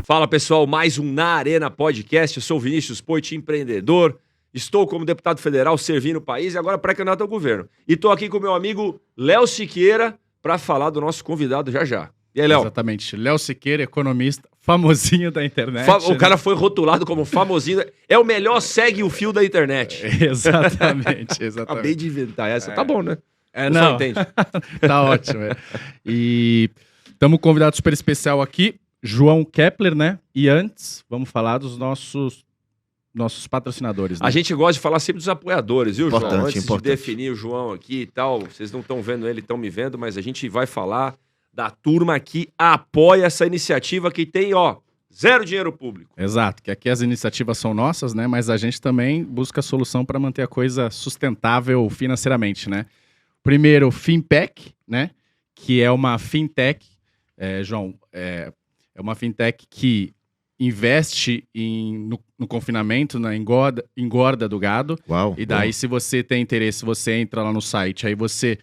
Fala pessoal, mais um Na Arena Podcast. Eu sou o Vinícius Poit, empreendedor. Estou como deputado federal servindo o país e agora pré-candidato ao governo. E estou aqui com o meu amigo Léo Siqueira para falar do nosso convidado já já. E aí, Léo? Exatamente. Léo Siqueira, economista, famosinho da internet. O cara foi rotulado como famosinho. É o melhor segue o fio da internet. Exatamente. Acabei de inventar essa. Tá bom, né? Não. Entende. Tá ótimo. E estamos com um convidado super especial aqui, João Kepler, né? E antes, vamos falar dos nossos patrocinadores. Né? A gente gosta de falar sempre dos apoiadores, viu, João? Antes importante. de definir o João aqui e tal, vocês não estão vendo ele, estão me vendo, mas a gente vai falar da turma que apoia essa iniciativa que tem, zero dinheiro público. Exato, que aqui as iniciativas são nossas, né? Mas a gente também busca solução para manter a coisa sustentável financeiramente, né? Primeiro, Finpack, né? Que é uma fintech, João, é uma fintech que investe no confinamento, na engorda do gado. Uau, e daí, se você tem interesse, você entra lá no site, aí você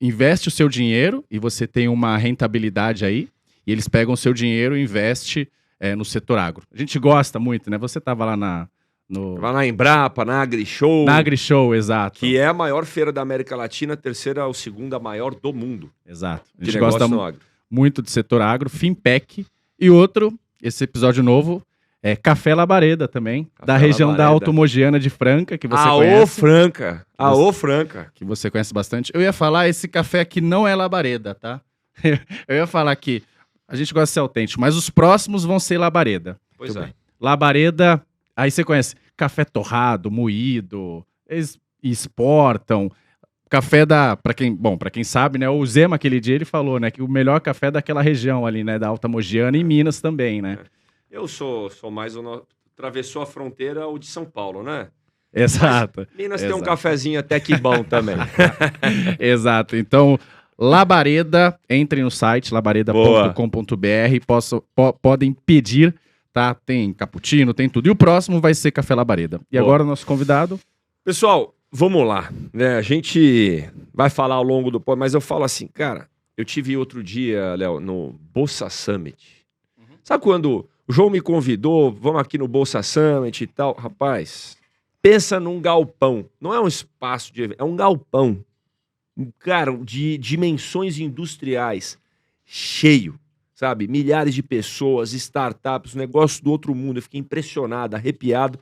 investe o seu dinheiro e você tem uma rentabilidade aí, e eles pegam o seu dinheiro e investem no setor agro. A gente gosta muito, né? Você estava lá Vai na Embrapa, na AgriShow. Na AgriShow, exato. Que é a maior feira da América Latina, a terceira ou segunda maior do mundo. Exato. A De gente negócio gosta no agro. muito do setor agro, Finpack. E outro, esse episódio novo, é Café Labareda também, Café da região Labareda. da Alto Mogiana de Franca, que você Aô, conhece. Franca. Aô, Franca. Que você conhece bastante. Eu ia falar, esse café aqui não é Labareda, tá? Eu ia falar que a gente gosta de ser autêntico, mas os próximos vão ser Labareda. Pois Muito é. bem. Labareda, aí você conhece café torrado, moído, eles exportam. Café pra quem sabe, né? O Zema, aquele dia, ele falou, né? Que o melhor café é daquela região ali, né? Da Alta Mogiana e Minas também, né? Eu sou mais atravessou a fronteira o de São Paulo, né? Exato. Minas tem um Exato. cafezinho até que bom também. Exato. Então, Labareda, entrem no site labareda.com.br, podem pedir, tá? Tem cappuccino, tem tudo. E o próximo vai ser Café Labareda. E Boa. agora o nosso convidado... Pessoal, vamos lá, né? A gente vai falar ao longo do podcast, mas eu falo assim, cara, eu tive outro dia, Léo, no Bolsa Summit. Sabe quando o João me convidou, vamos aqui no Bolsa Summit e tal? Rapaz, pensa num galpão. Não é um espaço de evento, é um galpão. Cara, de dimensões industriais, cheio, sabe? Milhares de pessoas, startups, negócio do outro mundo. Eu fiquei impressionado, arrepiado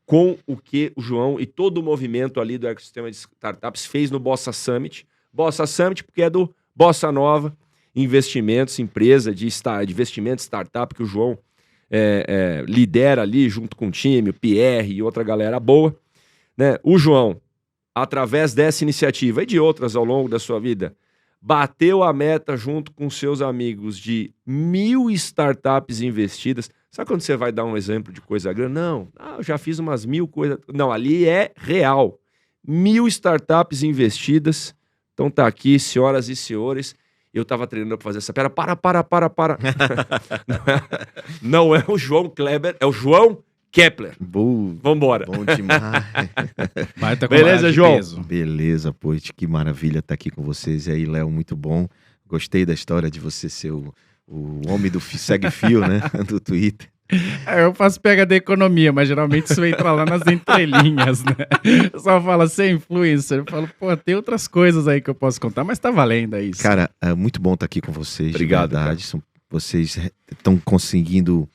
com o que o João e todo o movimento ali do ecossistema de startups fez no Bossa Summit. Bossa Summit porque é do Bossa Nova Investimentos, empresa de investimento startup que o João lidera ali junto com o time, o Pierre e outra galera boa. Né? O João, através dessa iniciativa e de outras ao longo da sua vida, bateu a meta junto com seus amigos de 1.000 startups investidas. Sabe quando você vai dar um exemplo de coisa grande? Não, eu já fiz umas 1.000 coisas. Não, ali é real. 1.000 startups investidas. Então tá aqui, senhoras e senhores. Eu tava treinando pra fazer essa. Pera, para. Não é o João Kleber, é o João Kepler. Vambora. Bom demais. Beleza, João? Beleza, Poit, que maravilha estar aqui com vocês. E aí, Léo, muito bom. Gostei da história de você ser o homem do segue-fio, né? Do Twitter. Eu faço PhD economia, mas geralmente isso entra lá nas entrelinhas, né? Eu só fala ser influencer. Eu falo, tem outras coisas aí que eu posso contar, mas tá valendo isso. Cara, é muito bom estar aqui com vocês. Obrigado, de verdade. Vocês estão conseguindo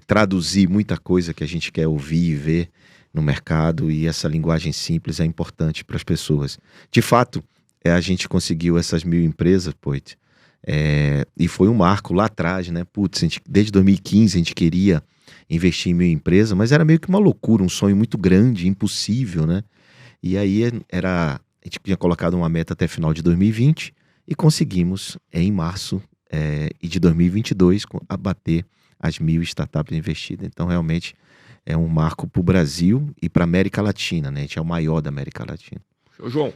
traduzir muita coisa que a gente quer ouvir e ver no mercado, e essa linguagem simples é importante para as pessoas. De fato, a gente conseguiu essas 1.000 empresas, Poit, e foi um marco lá atrás, né? Putz, desde 2015 a gente queria investir em 1.000 empresas, mas era meio que uma loucura, um sonho muito grande, impossível, né? E aí a gente tinha colocado uma meta até final de 2020 e conseguimos em março e de 2022 abater as 1.000 startups investidas. Então realmente é um marco para o Brasil e para a América Latina, né? A gente é o maior da América Latina. João,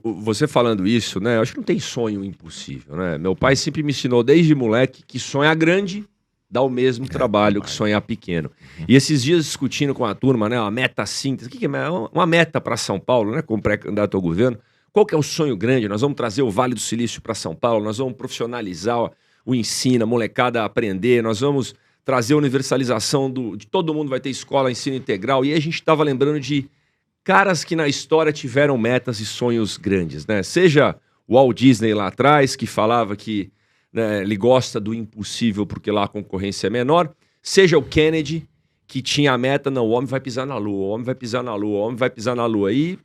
você falando isso, né? Eu acho que não tem sonho impossível, né? Meu pai sempre me ensinou desde moleque que sonhar grande dá o mesmo trabalho que sonhar pequeno. E esses dias discutindo com a turma, né? Uma meta síntese. O que é uma meta para São Paulo, né? Como pré-candidato ao governo. Qual que é o sonho grande? Nós vamos trazer o Vale do Silício para São Paulo, nós vamos profissionalizar o ensino, a molecada a aprender, nós vamos trazer a universalização de todo mundo vai ter escola, ensino integral. E aí a gente estava lembrando de caras que na história tiveram metas e sonhos grandes, né? Seja o Walt Disney lá atrás, que falava que, né, ele gosta do impossível porque lá a concorrência é menor. Seja o Kennedy, que tinha a meta, não, o homem vai pisar na Lua, o homem vai pisar na Lua, o homem vai pisar na Lua. E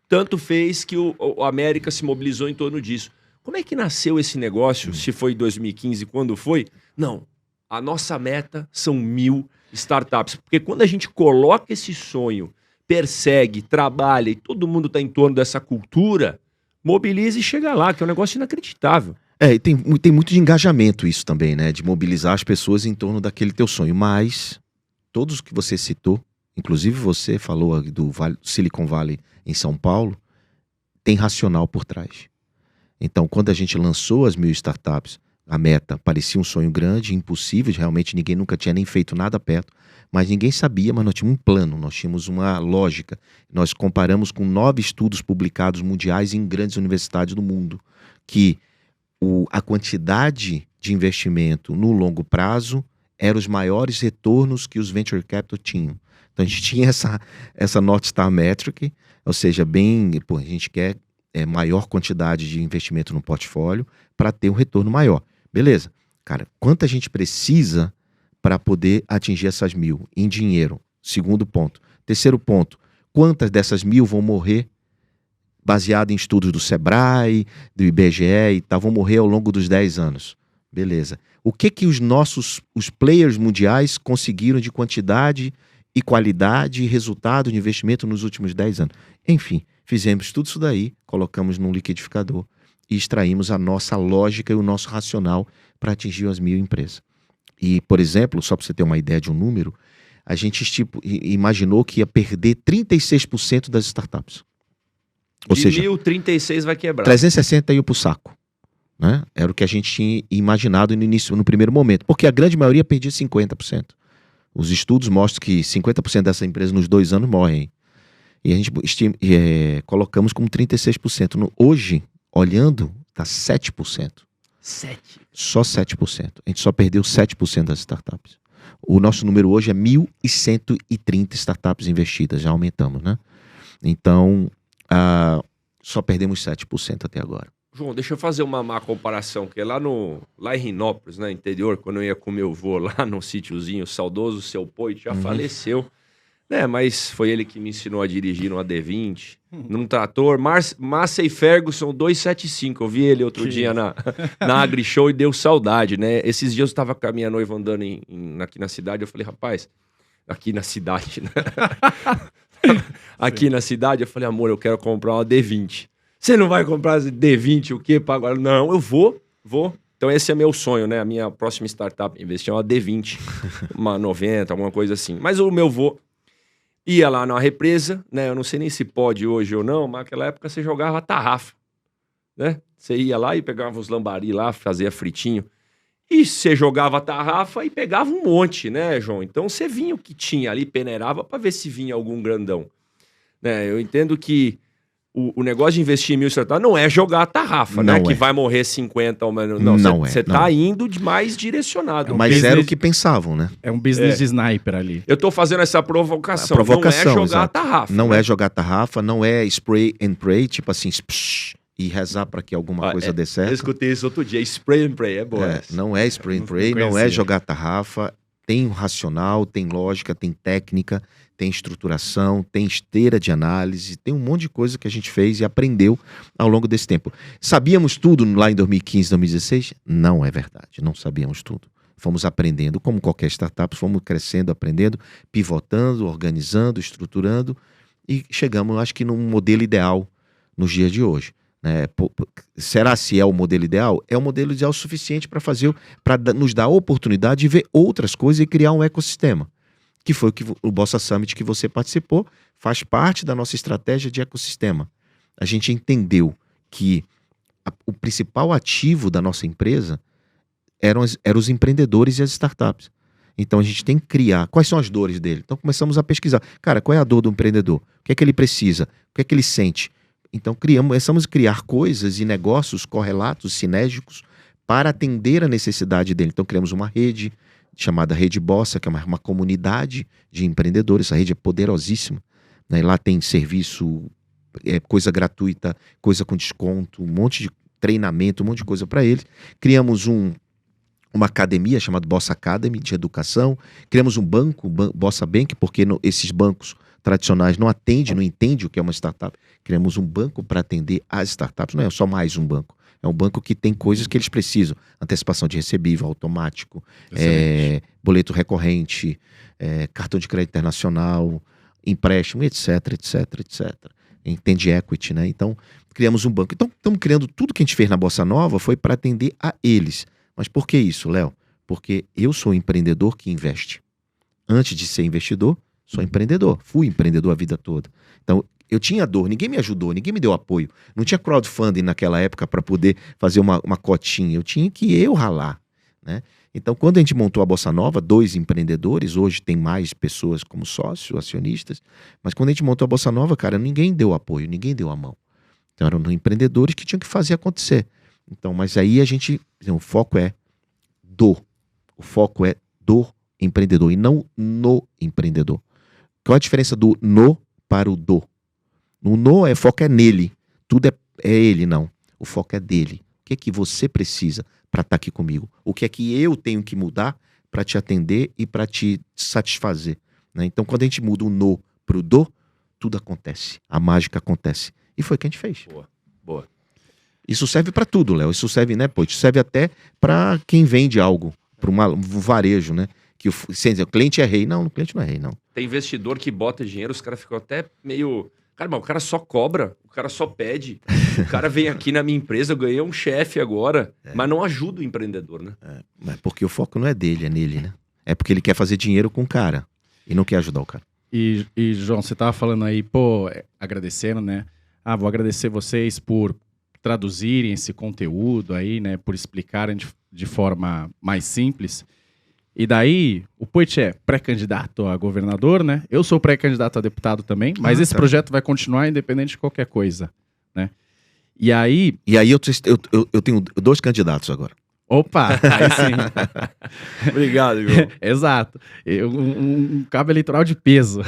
tanto fez que o América se mobilizou em torno disso. Como é que nasceu esse negócio? Se foi em 2015, quando foi? Não, a nossa meta são 1000 startups. Porque quando a gente coloca esse sonho, persegue, trabalha e todo mundo está em torno dessa cultura, mobiliza e chega lá, que é um negócio inacreditável. E tem muito de engajamento isso também, né? De mobilizar as pessoas em torno daquele teu sonho. Mas todos que você citou, inclusive você falou do Silicon Valley em São Paulo, tem racional por trás. Então, quando a gente lançou as 1000 startups, a meta parecia um sonho grande, impossível, realmente ninguém nunca tinha nem feito nada perto, mas ninguém sabia, mas nós tínhamos um plano, nós tínhamos uma lógica. Nós comparamos com 9 estudos publicados mundiais em grandes universidades do mundo, que a quantidade de investimento no longo prazo eram os maiores retornos que os venture capital tinham. Então a gente tinha essa North Star Metric, ou seja, a gente quer maior quantidade de investimento no portfólio para ter um retorno maior. Beleza. Cara, quanto a gente precisa para poder atingir essas 1000 em dinheiro? Segundo ponto. Terceiro ponto, quantas dessas 1000 vão morrer baseado em estudos do Sebrae, do IBGE e tal, vão morrer ao longo dos 10 anos? Beleza. O que os players mundiais conseguiram de quantidade e qualidade e resultado de investimento nos últimos 10 anos? Enfim, fizemos tudo isso daí, colocamos num liquidificador e extraímos a nossa lógica e o nosso racional para atingir as 1000 empresas. E, por exemplo, só para você ter uma ideia de um número, a gente imaginou que ia perder 36% das startups. Ou seja, 1036 vai quebrar. 360 ia para o saco. Né? Era o que a gente tinha imaginado no primeiro momento, porque a grande maioria perdia 50%. Os estudos mostram que 50% dessa empresa nos 2 anos morrem. E a gente colocamos como 36%. Hoje, olhando, está 7%. 7%? Só 7%. A gente só perdeu 7% das startups. O nosso número hoje é 1.130 startups investidas, já aumentamos, né? Então, só perdemos 7% até agora. João, deixa eu fazer uma má comparação, que lá em Rinópolis, né, interior, quando eu ia com meu avô lá num sítiozinho, o saudoso Seu Poit, já faleceu, né, mas foi ele que me ensinou a dirigir no AD20, num trator, Massey Ferguson 275, eu vi ele outro dia na AgriShow e deu saudade, né, esses dias eu estava com a minha noiva andando aqui na cidade, eu falei, rapaz, aqui na cidade, né, aqui na cidade, eu falei, amor, eu quero comprar uma D20. Você não vai comprar D20 o quê? Agora? Não, eu vou. Então esse é meu sonho, né? A minha próxima startup, investir em uma D20, uma 90, alguma coisa assim. Mas o meu vô ia lá na represa, né? Eu não sei nem se pode hoje ou não, mas naquela época você jogava tarrafa, né? Você ia lá e pegava os lambari lá, fazia fritinho. E você jogava tarrafa e pegava um monte, né, João? Então você vinha o que tinha ali, peneirava para ver se vinha algum grandão. Né? Eu entendo que o negócio de investir em 1000 startups não é jogar tarrafa, né? Que vai morrer 50 ou menos. Não, você tá indo de mais direcionado. Mas era o que pensavam, né? É um business de sniper ali. Eu tô fazendo essa provocação. Não é jogar tarrafa. Não é jogar tarrafa, não é spray and pray, tipo assim, e rezar para que alguma coisa dê certo. Eu escutei isso outro dia, spray and pray, é boa. Não é spray and pray, não é jogar tarrafa. Tem um racional, tem lógica, tem técnica, tem estruturação, tem esteira de análise, tem um monte de coisa que a gente fez e aprendeu ao longo desse tempo. Sabíamos tudo lá em 2015, 2016? Não é verdade, não sabíamos tudo. Fomos aprendendo, como qualquer startup, fomos crescendo, aprendendo, pivotando, organizando, estruturando e chegamos, acho que, num modelo ideal nos dias de hoje. Será se é o modelo ideal? É o modelo ideal suficiente para nos dar a oportunidade de ver outras coisas e criar um ecossistema. Que foi o Bossa Summit que você participou, faz parte da nossa estratégia de ecossistema. A gente entendeu que o principal ativo da nossa empresa eram os empreendedores e as startups. Então a gente tem que criar. Quais são as dores dele? Então começamos a pesquisar. Cara, qual é a dor do empreendedor? O que é que ele precisa? O que é que ele sente? Então começamos a criar coisas e negócios correlatos, sinérgicos, para atender a necessidade dele. Então criamos uma rede chamada Rede Bossa, que é uma comunidade de empreendedores. Essa rede é poderosíssima, né? Lá tem serviço, coisa gratuita, coisa com desconto, um monte de treinamento, um monte de coisa para eles. Criamos uma academia chamada Bossa Academy de educação. Criamos um banco, Bossa Bank, porque esses bancos tradicionais não entendem o que é uma startup. Criamos um banco para atender as startups. Não é só mais um banco. É um banco que tem coisas que eles precisam. Antecipação de recebível automático, boleto recorrente, cartão de crédito internacional, empréstimo, etc. Entende equity, né? Então, criamos um banco. Então, estamos criando tudo que a gente fez na Bossa Nova foi para atender a eles. Mas por que isso, Léo? Porque eu sou um empreendedor que investe. Antes de ser investidor, sou empreendedor. Fui empreendedor a vida toda. Então, eu tinha dor, ninguém me ajudou, ninguém me deu apoio. Não tinha crowdfunding naquela época para poder fazer uma cotinha. Eu tinha que ralar, né? Então, quando a gente montou a Bossa Nova, 2 empreendedores, hoje tem mais pessoas como sócios, acionistas, mas quando a gente montou a Bossa Nova, cara, ninguém deu apoio, ninguém deu a mão. Então, eram empreendedores que tinham que fazer acontecer. Então, mas aí o foco é do empreendedor e não no empreendedor. Qual a diferença do no para o do? O foco é nele, tudo é ele, não. O foco é dele. O que é que você precisa para estar aqui comigo? O que é que eu tenho que mudar para te atender e para te satisfazer, né? Então, quando a gente muda o no para o do, tudo acontece, a mágica acontece. E foi o que a gente fez. Boa. Isso serve para tudo, Léo. Isso serve, né, pô? Isso serve até para quem vende algo, para um varejo, né? Que o cliente é rei. Não, o cliente não é rei, não. Tem investidor que bota dinheiro, os caras ficam até meio... Cara, mas o cara só cobra, o cara só pede. O cara vem aqui na minha empresa, eu ganhei um chefe agora, mas não ajuda o empreendedor, né? Mas porque o foco não é dele, é nele, né? É porque ele quer fazer dinheiro com o cara e não quer ajudar o cara. E João, você tava falando aí, agradecendo, né? Vou agradecer vocês por traduzirem esse conteúdo aí, né? Por explicarem de forma mais simples. E daí, o Poit é pré-candidato a governador, né? Eu sou pré-candidato a deputado também, mas esse projeto vai continuar independente de qualquer coisa, né? E aí eu tenho 2 candidatos agora. Opa, aí sim. Obrigado, Igor. Exato. Um cabo eleitoral de peso.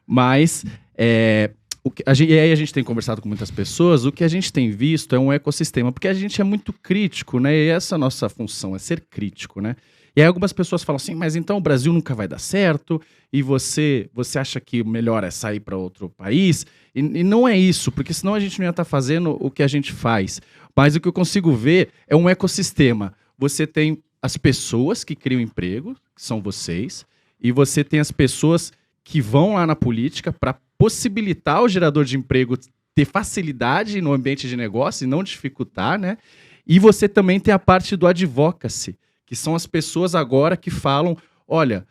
Mas, e aí a gente tem conversado com muitas pessoas, o que a gente tem visto é um ecossistema, porque a gente é muito crítico, né? E essa é a nossa função, é ser crítico, né? E aí algumas pessoas falam assim, mas então o Brasil nunca vai dar certo, e você acha que o melhor é sair para outro país? E não é isso, porque senão a gente não ia estar fazendo o que a gente faz. Mas o que eu consigo ver é um ecossistema. Você tem as pessoas que criam emprego, que são vocês, e você tem as pessoas que vão lá na política para possibilitar o gerador de emprego ter facilidade no ambiente de negócio e não dificultar, né? E você também tem a parte do advocacy, que são as pessoas agora que falam, olha,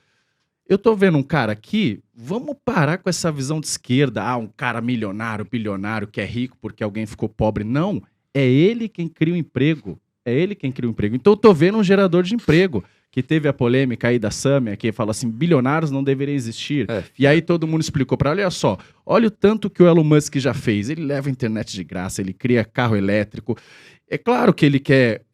eu tô vendo um cara aqui, vamos parar com essa visão de esquerda, um cara milionário, bilionário, que é rico porque alguém ficou pobre. Não, é ele quem cria o emprego. Então eu tô vendo um gerador de emprego, que teve a polêmica aí da Samia, que fala assim, bilionários não deveriam existir. E aí todo mundo explicou para olha só, olha o tanto que o Elon Musk já fez. Ele leva a internet de graça, ele cria carro elétrico. É claro que ele quer...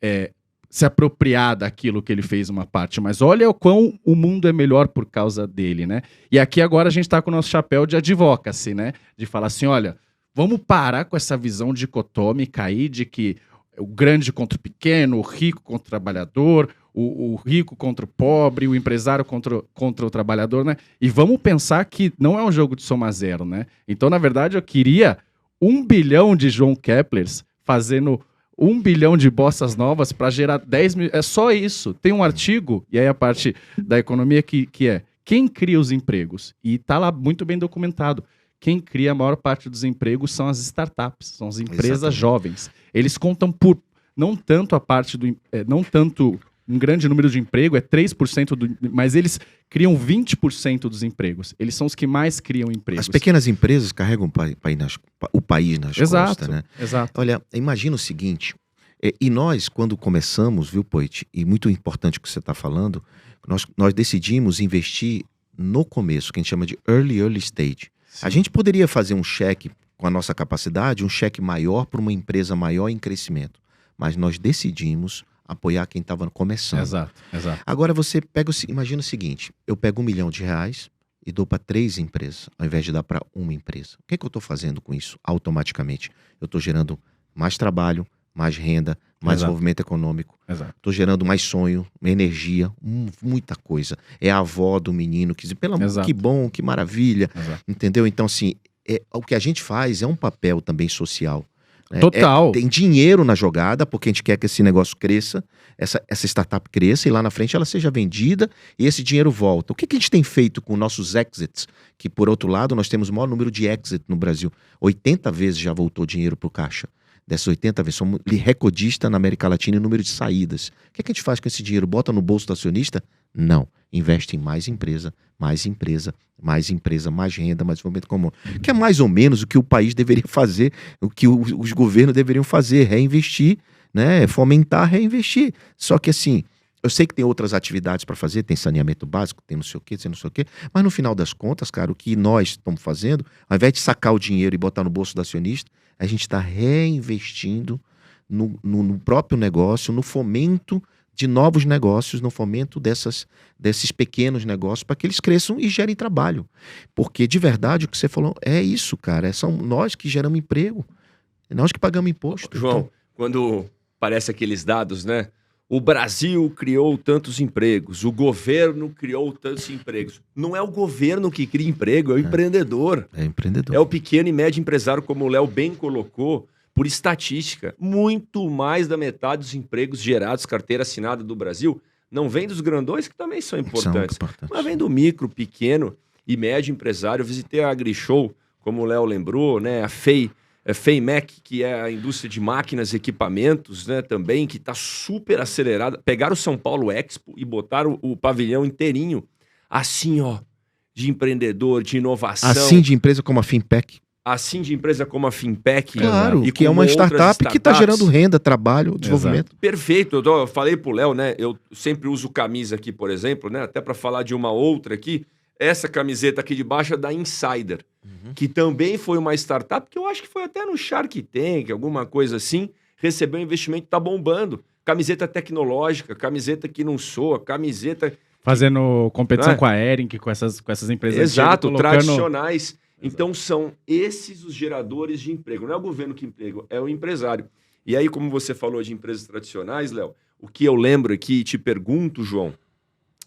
se apropriar daquilo que ele fez uma parte, mas olha o quão o mundo é melhor por causa dele, né? E aqui agora a gente tá com o nosso chapéu de advocacy, né? De falar assim, olha, vamos parar com essa visão dicotômica aí de que o grande contra o pequeno, o rico contra o trabalhador, o rico contra o pobre, o empresário contra o trabalhador, né? E vamos pensar que não é um jogo de soma zero, né? Então, na verdade, eu queria 1 bilhão de João Keplers fazendo 1 bilhão de bossas novas para gerar 10 mil. É só isso. Tem um artigo, e aí a parte da economia que é quem cria os empregos. E está lá muito bem documentado. Quem cria a maior parte dos empregos são as startups, são as empresas jovens. Eles contam por não tanto a parte do. Não tanto um grande número de emprego, é 3%, mas eles criam 20% dos empregos. Eles são os que mais criam empregos. As pequenas empresas carregam o país nas costas, né? Exato. Olha, imagina o seguinte, e nós, quando começamos, viu, Poit, e muito importante o que você está falando, nós decidimos investir no começo, que a gente chama de early stage. Sim. A gente poderia fazer um cheque com a nossa capacidade, um cheque maior para uma empresa maior em crescimento, mas nós decidimos apoiar quem estava começando. Exato. Agora você imagina o seguinte, eu pego R$1 milhão e dou para 3 empresas, ao invés de dar para uma empresa. O que eu estou fazendo com isso? Automaticamente, eu estou gerando mais trabalho, mais renda, mais desenvolvimento econômico. Estou gerando mais sonho, energia, muita coisa. É a avó do menino que diz, que bom, que maravilha. Entendeu? Então, assim, o que a gente faz é um papel também social. Total. Tem dinheiro na jogada, porque a gente quer que esse negócio cresça, essa startup cresça e lá na frente ela seja vendida e esse dinheiro volta. O que a gente tem feito com nossos exits? Que, por outro lado, nós temos o maior número de exit no Brasil. 80 vezes já voltou dinheiro para o caixa. Dessas 80 vezes, somos recordista na América Latina em número de saídas. O que a gente faz com esse dinheiro? Bota no bolso do acionista? Não. Investe em mais empresa, mais renda, mais desenvolvimento comum. Que é mais ou menos o que o país deveria fazer, o que os governos deveriam fazer, reinvestir, né? Fomentar, reinvestir. Só que assim, eu sei que tem outras atividades para fazer, tem saneamento básico, tem não sei o quê, mas no final das contas, cara, o que nós estamos fazendo, ao invés de sacar o dinheiro e botar no bolso do acionista, a gente está reinvestindo no próprio negócio, no fomento de novos negócios, no fomento desses pequenos negócios para que eles cresçam e gerem trabalho. Porque, de verdade, o que você falou é isso, cara. São nós que geramos emprego. É nós que pagamos imposto. João, então, quando parece aqueles dados, né? O Brasil criou tantos empregos, o governo criou tantos empregos. Não é o governo que cria emprego, é o empreendedor. É o empreendedor. É o pequeno e médio empresário, como o Léo bem colocou, por estatística. Muito mais da metade dos empregos gerados, carteira assinada do Brasil, não vem dos grandões, que também são importantes. Mas vem do micro, pequeno e médio empresário. Eu visitei a AgriShow, como o Léo lembrou, né? A FEIMEC, que é a indústria de máquinas e equipamentos, né, também, que está super acelerada. Pegaram o São Paulo Expo e botaram o pavilhão inteirinho, assim, ó, de empreendedor, de inovação. Assim de empresa como a Finpec. Assim de empresa como a Finpec. Claro, e que é uma startup que está gerando renda, trabalho, desenvolvimento. Exato. Perfeito. Eu falei pro Léo, né, eu sempre uso camisa aqui, por exemplo, né, até para falar de uma outra aqui. Essa camiseta aqui de baixo é da Insider, que também foi uma startup, que eu acho que foi até no Shark Tank, alguma coisa assim, recebeu um investimento, tá bombando. Camiseta tecnológica, camiseta que não soa, camiseta... Fazendo competição com a Ering, com essas empresas. Exato, tradicionais. Então são esses os geradores de emprego. Não é o governo que emprega, é o empresário. E aí, como você falou de empresas tradicionais, Léo, o que eu lembro aqui e te pergunto, João,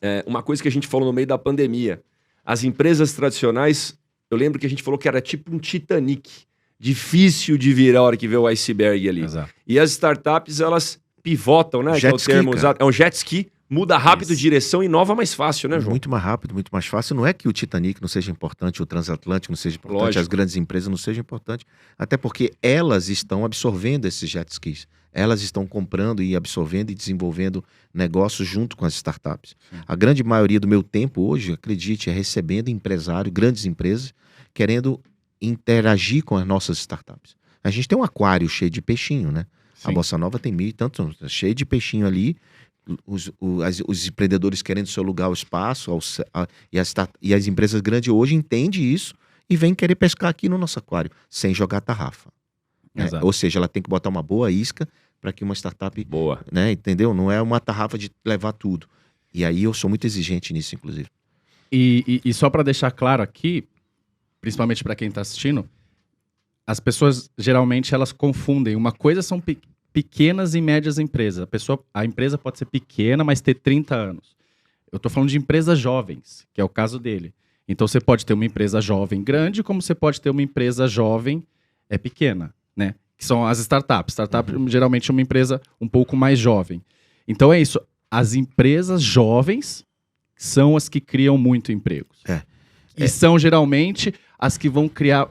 é uma coisa que a gente falou no meio da pandemia. As empresas tradicionais, eu lembro que a gente falou que era tipo um Titanic. Difícil de virar a hora que vê o iceberg ali. Exato. E as startups, elas pivotam, né? Que é o termo usado. É um jet ski, muda rápido direção e inova mais fácil, né, João? Muito mais rápido, muito mais fácil. Não é que o Titanic não seja importante, o transatlântico não seja importante, Lógico. As grandes empresas não sejam importantes. Até porque elas estão absorvendo esses jet skis. Elas estão comprando e absorvendo e desenvolvendo negócios junto com as startups. Sim. A grande maioria do meu tempo hoje, acredite, é recebendo empresário, grandes empresas, querendo interagir com as nossas startups. A gente tem um aquário cheio de peixinho, né? Sim. A Bossa Nova tem 1.000 e tantos, cheio de peixinho ali. Os empreendedores querendo seu lugar ao espaço, e as empresas grandes hoje entendem isso e vêm querer pescar aqui no nosso aquário, sem jogar tarrafa. Né? Ou seja, ela tem que botar uma boa isca para que uma startup... Boa. Né? Entendeu? Não é uma tarrafa de levar tudo. E aí eu sou muito exigente nisso, inclusive. E só para deixar claro aqui, principalmente para quem está assistindo, as pessoas geralmente elas confundem. Uma coisa são pequenas e médias empresas. A empresa pode ser pequena, mas ter 30 anos. Eu estou falando de empresas jovens, que é o caso dele. Então você pode ter uma empresa jovem grande, como você pode ter uma empresa jovem pequena, né? Que são as startups. Startup geralmente é uma empresa um pouco mais jovem. Então é isso. As empresas jovens são as que criam muito empregos. E são geralmente as que vão criar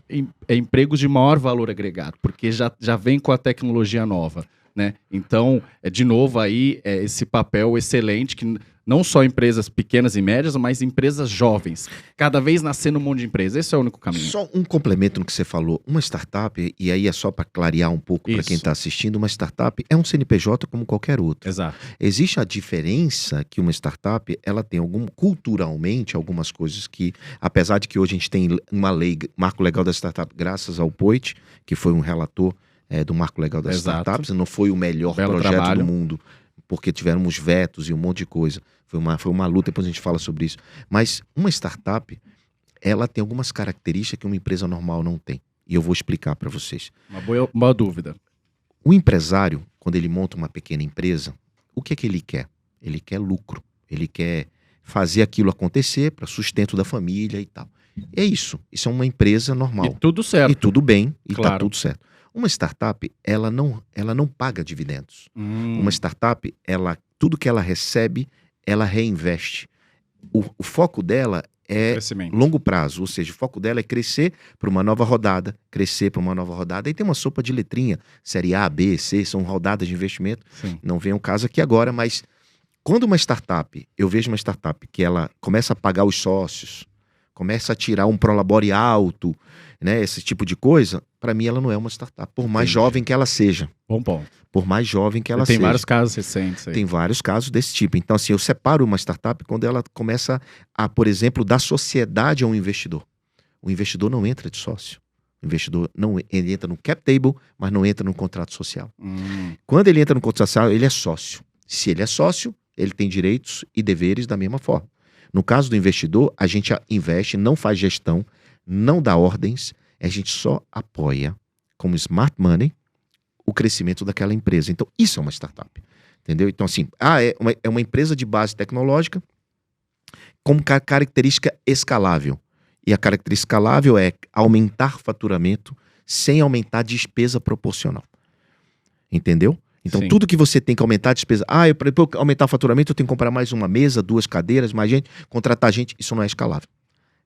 empregos de maior valor agregado, porque já vem com a tecnologia nova, né? Então, de novo aí, esse papel excelente que não só empresas pequenas e médias, mas empresas jovens. Cada vez nascendo um monte de empresa. Esse é o único caminho. Só um complemento no que você falou. Uma startup, e aí é só para clarear um pouco para quem está assistindo, uma startup é um CNPJ como qualquer outro. Exato. Existe a diferença que uma startup, ela tem culturalmente, algumas coisas que, apesar de que hoje a gente tem uma lei, marco legal da startup, graças ao Poit, que foi um relator do marco legal das startups, não foi o melhor projeto do mundo, porque tivemos vetos e um monte de coisa. Foi uma luta, depois a gente fala sobre isso. Mas uma startup, ela tem algumas características que uma empresa normal não tem. E eu vou explicar para vocês. Uma boa dúvida. O empresário, quando ele monta uma pequena empresa, o que é que ele quer? Ele quer lucro. Ele quer fazer aquilo acontecer para sustento da família e tal. É isso. Isso é uma empresa normal. E tudo certo. E tudo bem, e Claro. tá tudo certo. Uma startup, ela não paga dividendos. Uma startup, tudo que ela recebe, ela reinveste. O foco dela é Crescimento. longo prazo, ou seja, o foco dela é crescer para uma nova rodada, Aí tem uma sopa de letrinha, série A, B, C, são rodadas de investimento. Sim. Não vem o caso aqui agora, mas quando eu vejo uma startup que ela começa a pagar os sócios, começa a tirar um prolabore alto, né, esse tipo de coisa, para mim ela não é uma startup, por mais Entendi. jovem que ela seja. Bom ponto. Por mais jovem que ela Tem seja. vários casos recentes aí. Tem vários casos desse tipo. Então, assim, eu separo uma startup quando ela começa a, por exemplo, dar sociedade a um investidor. O investidor não entra de sócio. O investidor ele entra no cap table, mas não entra no contrato social. Quando ele entra no contrato social, ele é sócio. Se ele é sócio, ele tem direitos e deveres da mesma forma. No caso do investidor, a gente investe, não faz gestão, não dá ordens, a gente só apoia como smart money o crescimento daquela empresa. Então, isso é uma startup. Entendeu? Então, assim, é uma empresa de base tecnológica com característica escalável. E a característica escalável é aumentar faturamento sem aumentar a despesa proporcional. Entendeu? Então, Sim. tudo que você tem que aumentar a despesa... para eu aumentar o faturamento, eu tenho que comprar mais uma mesa, 2 cadeiras, mais gente, contratar gente. Isso não é escalável.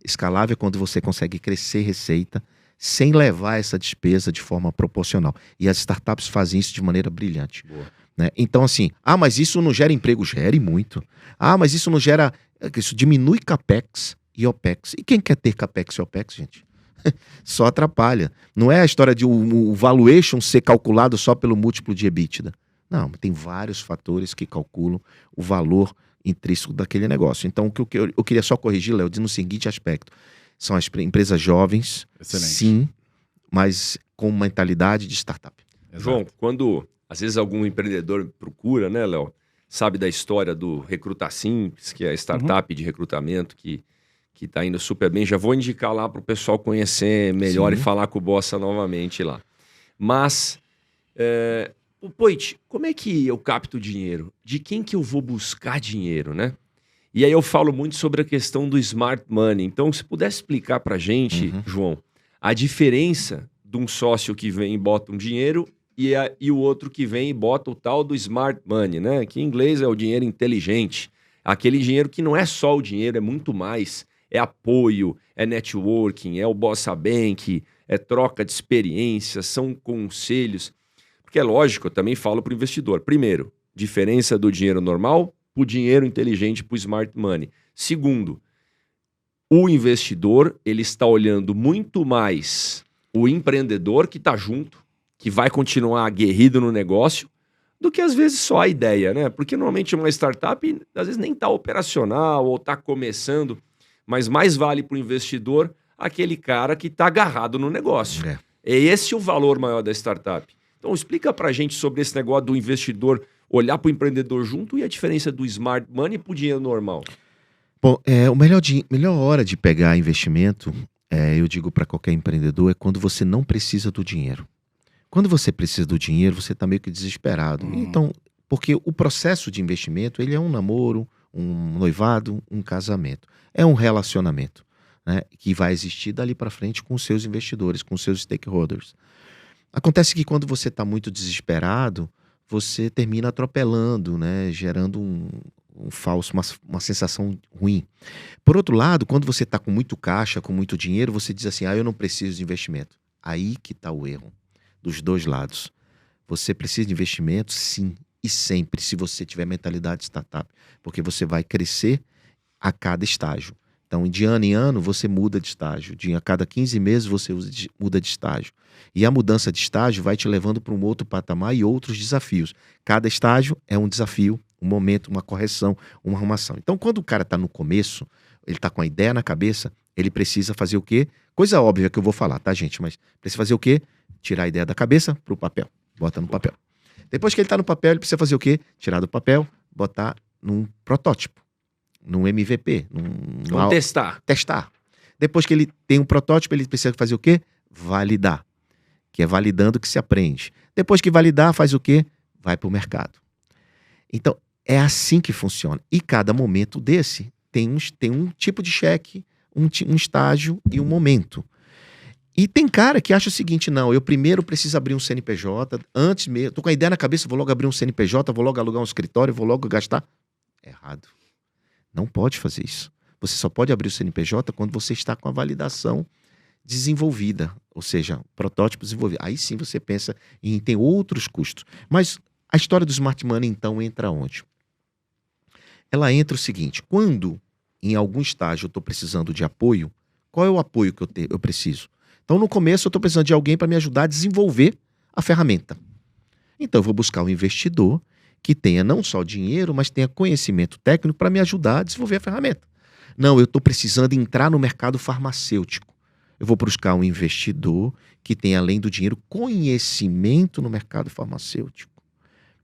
Escalável é quando você consegue crescer receita sem levar essa despesa de forma proporcional. E as startups fazem isso de maneira brilhante. Né? Então, assim, mas isso não gera emprego? Gere muito. Mas isso não gera... Isso diminui CAPEX e OPEX. E quem quer ter CAPEX e OPEX, gente? Só atrapalha. Não é a história de o valuation ser calculado só pelo múltiplo de EBITDA. Não, tem vários fatores que calculam o valor intrínseco daquele negócio. Então, o que eu queria só corrigir, Léo, no seguinte aspecto. São as empresas jovens, Excelente. sim, mas com mentalidade de startup. Exato. João, quando às vezes algum empreendedor procura, né, Léo? Sabe da história do Recruta Simples, que é a startup de recrutamento que tá indo super bem. Já vou indicar lá para o pessoal conhecer melhor Sim. e falar com o Bossa novamente lá. Mas, Poit, como é que eu capto dinheiro? De quem que eu vou buscar dinheiro, né? E aí eu falo muito sobre a questão do smart money. Então, se pudesse explicar para a gente, João, a diferença de um sócio que vem e bota um dinheiro e o outro que vem e bota o tal do smart money, né? Que em inglês é o dinheiro inteligente. Aquele dinheiro que não é só o dinheiro, é muito mais. É apoio, é networking, é o Bossa Bank, é troca de experiências, são conselhos. Porque é lógico, eu também falo para o investidor. Primeiro, diferença do dinheiro normal para o dinheiro inteligente, para o smart money. Segundo, o investidor ele está olhando muito mais o empreendedor que está junto, que vai continuar aguerrido no negócio, do que às vezes só a ideia, né? Porque normalmente uma startup às vezes nem está operacional ou está começando, mas mais vale para o investidor aquele cara que está agarrado no negócio. É esse o valor maior da startup. Então explica para a gente sobre esse negócio do investidor olhar para o empreendedor junto e a diferença do smart money para o dinheiro normal. Bom, melhor hora de pegar investimento, eu digo para qualquer empreendedor, é quando você não precisa do dinheiro. Quando você precisa do dinheiro, você está meio que desesperado. Então, porque o processo de investimento, ele é um namoro, um noivado, um casamento. É um relacionamento, né, que vai existir dali para frente com os seus investidores, com os seus stakeholders. Acontece que quando você está muito desesperado, você termina atropelando, né, gerando um falso, uma sensação ruim. Por outro lado, quando você está com muito caixa, com muito dinheiro, você diz assim, eu não preciso de investimento. Aí que está o erro, dos dois lados. Você precisa de investimento, sim, e sempre, se você tiver mentalidade de startup, porque você vai crescer a cada estágio. Então, de ano em ano, você muda de estágio. A cada 15 meses, você muda de estágio. E a mudança de estágio vai te levando para um outro patamar e outros desafios. Cada estágio é um desafio, um momento, uma correção, uma arrumação. Então, quando o cara está no começo, ele está com a ideia na cabeça, ele precisa fazer o quê? Coisa óbvia que eu vou falar, tá, gente? Mas precisa fazer o quê? Tirar a ideia da cabeça para o papel. Bota no papel. Depois que ele está no papel, ele precisa fazer o quê? Tirar do papel, botar num protótipo, num MVP, Vamos testar. Depois que ele tem um protótipo, ele precisa fazer o quê? Validar, que é validando que se aprende. Depois que validar, faz o quê? Vai para o mercado. Então, é assim que funciona. E cada momento desse tem um tipo de cheque, um estágio e um momento. E tem cara que acha o seguinte, não, eu primeiro preciso abrir um CNPJ, antes mesmo, tô com a ideia na cabeça, vou logo abrir um CNPJ, vou logo alugar um escritório, vou logo gastar. Errado. Não pode fazer isso. Você só pode abrir o CNPJ quando você está com a validação desenvolvida, ou seja, protótipo desenvolvido. Aí sim você pensa em ter outros custos. Mas a história do Smart Money, então, entra onde? Ela entra o seguinte, quando em algum estágio eu estou precisando de apoio, qual é o apoio que eu preciso? Então, no começo, eu estou precisando de alguém para me ajudar a desenvolver a ferramenta. Então, eu vou buscar um investidor que tenha não só dinheiro, mas tenha conhecimento técnico para me ajudar a desenvolver a ferramenta. Não, eu estou precisando entrar no mercado farmacêutico. Eu vou buscar um investidor que tenha, além do dinheiro, conhecimento no mercado farmacêutico.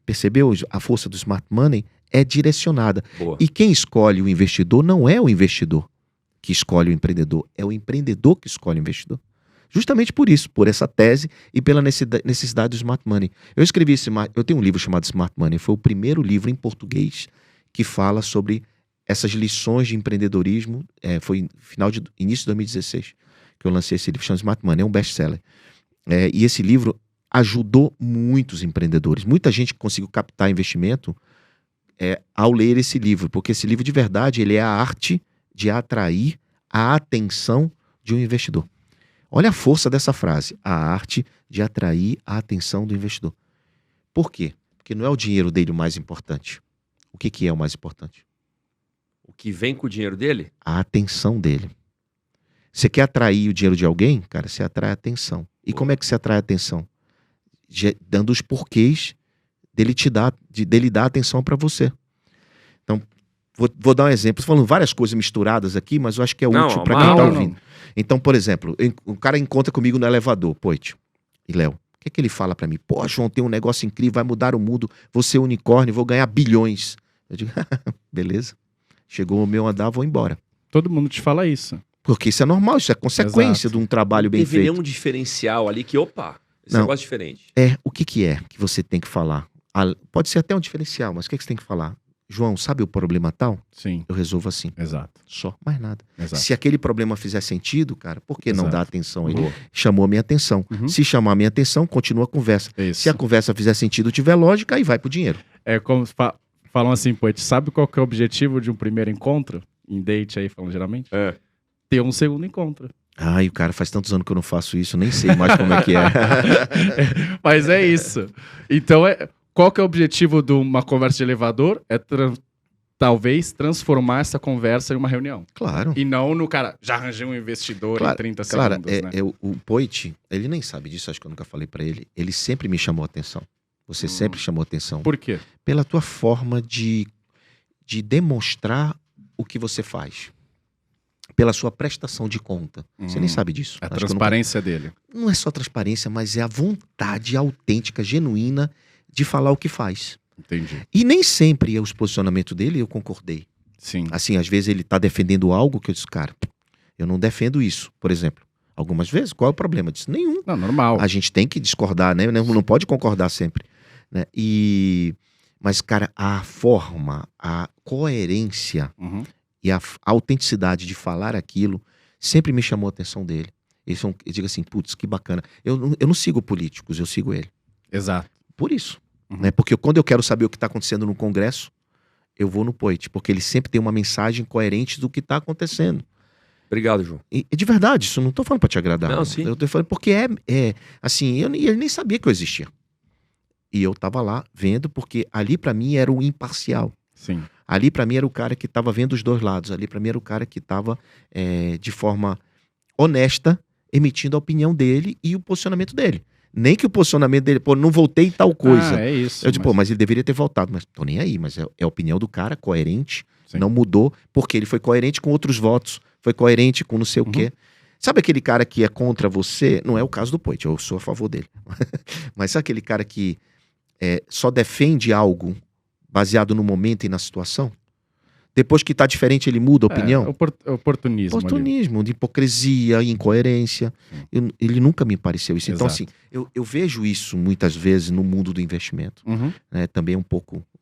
Percebeu? A força do Smart Money é direcionada. Boa. E quem escolhe o investidor não é o investidor que escolhe o empreendedor, é o empreendedor que escolhe o investidor. Justamente por isso, por essa tese e pela necessidade do Smart Money. Eu tenho um livro chamado Smart Money, foi o primeiro livro em português que fala sobre essas lições de empreendedorismo, foi início de 2016 que eu lancei esse livro, chama Smart Money, é um best-seller. E esse livro ajudou muitos empreendedores, muita gente conseguiu captar investimento ao ler esse livro, porque esse livro de verdade, ele é a arte de atrair a atenção de um investidor. Olha a força dessa frase, a arte de atrair a atenção do investidor. Por quê? Porque não é o dinheiro dele o mais importante. O que é o mais importante? O que vem com o dinheiro dele? A atenção dele. Você quer atrair o dinheiro de alguém? Cara, você atrai a atenção. E como é que você atrai a atenção? Dando os porquês dele dar atenção para você. Então, vou dar um exemplo. Estou falando várias coisas misturadas aqui, mas eu acho que é útil para quem está ouvindo. Então, por exemplo, o cara encontra comigo no elevador, Poit e Léo. O que ele fala para mim? Pô, João, tem um negócio incrível, vai mudar o mundo, vou ser unicórnio, vou ganhar bilhões. Eu digo, beleza. Chegou o meu andar, vou embora. Todo mundo te fala isso. Porque isso é normal, isso é consequência de um trabalho bem feito. Teve um diferencial ali que, esse negócio é diferente. O que é que você tem que falar? Pode ser até um diferencial, mas o que você tem que falar? João, sabe o problema tal? Sim. Eu resolvo assim. Exato. Só, mais nada. Exato. Se aquele problema fizer sentido, cara, por que não dar atenção a ele? Boa. Chamou a minha atenção. Se chamar a minha atenção, continua a conversa. Isso. Se a conversa fizer sentido, tiver lógica, aí vai pro dinheiro. É como falam assim, pô, sabe qual que é o objetivo de um primeiro encontro? Em date aí, falando geralmente? Ter um segundo encontro. Ai, o cara, faz tantos anos que eu não faço isso, nem sei mais como é que é. Mas é isso. Então, qual que é o objetivo de uma conversa de elevador? Talvez transformar essa conversa em uma reunião. Claro. E não no cara, já arranjei um investidor em 30 segundos, né? O Poit, ele nem sabe disso, acho que eu nunca falei pra ele. Ele sempre me chamou a atenção. Você sempre chamou a atenção. Por quê? Pela tua forma de demonstrar o que você faz. Pela sua prestação de conta. Você nem sabe disso. A transparência dele. Não é só transparência, mas é a vontade autêntica, genuína de falar o que faz. Entendi. E nem sempre os posicionamentos dele eu concordei. Sim. Assim, às vezes ele tá defendendo algo que eu disse, cara, eu não defendo isso, por exemplo. Algumas vezes, qual é o problema? Eu disse, nenhum. Não, normal. A gente tem que discordar, né? Não pode concordar sempre. Né? Mas, cara, a forma, a coerência e a autenticidade de falar aquilo sempre me chamou a atenção dele. Eu digo assim, putz, que bacana. Eu não sigo políticos, eu sigo ele. Exato. Por isso. Né? Porque quando eu quero saber o que está acontecendo no Congresso, eu vou no Poit, porque ele sempre tem uma mensagem coerente do que está acontecendo. Obrigado, João. E de verdade, isso não estou falando para te agradar. Não, sim. Eu estou falando porque assim, ele nem sabia que eu existia. E eu estava lá vendo, porque ali para mim era o imparcial. Sim. Ali para mim era o cara que estava vendo os dois lados. Ali para mim era o cara que estava de forma honesta emitindo a opinião dele e o posicionamento dele. Nem que o posicionamento dele, pô, não voltei em tal coisa. É isso. Eu digo, mas ele deveria ter voltado. Mas tô nem aí, mas é a opinião do cara, coerente. Sim. Não mudou, porque ele foi coerente com outros votos. Foi coerente com não sei o quê. Sabe aquele cara que é contra você? Não é o caso do Poit, eu sou a favor dele. Mas sabe aquele cara que só defende algo baseado no momento e na situação? Depois que tá diferente, ele muda a opinião? Oportunismo. Oportunismo, de hipocrisia, incoerência. Ele nunca me pareceu isso. Então, assim, eu vejo isso muitas vezes no mundo do investimento. Né? Também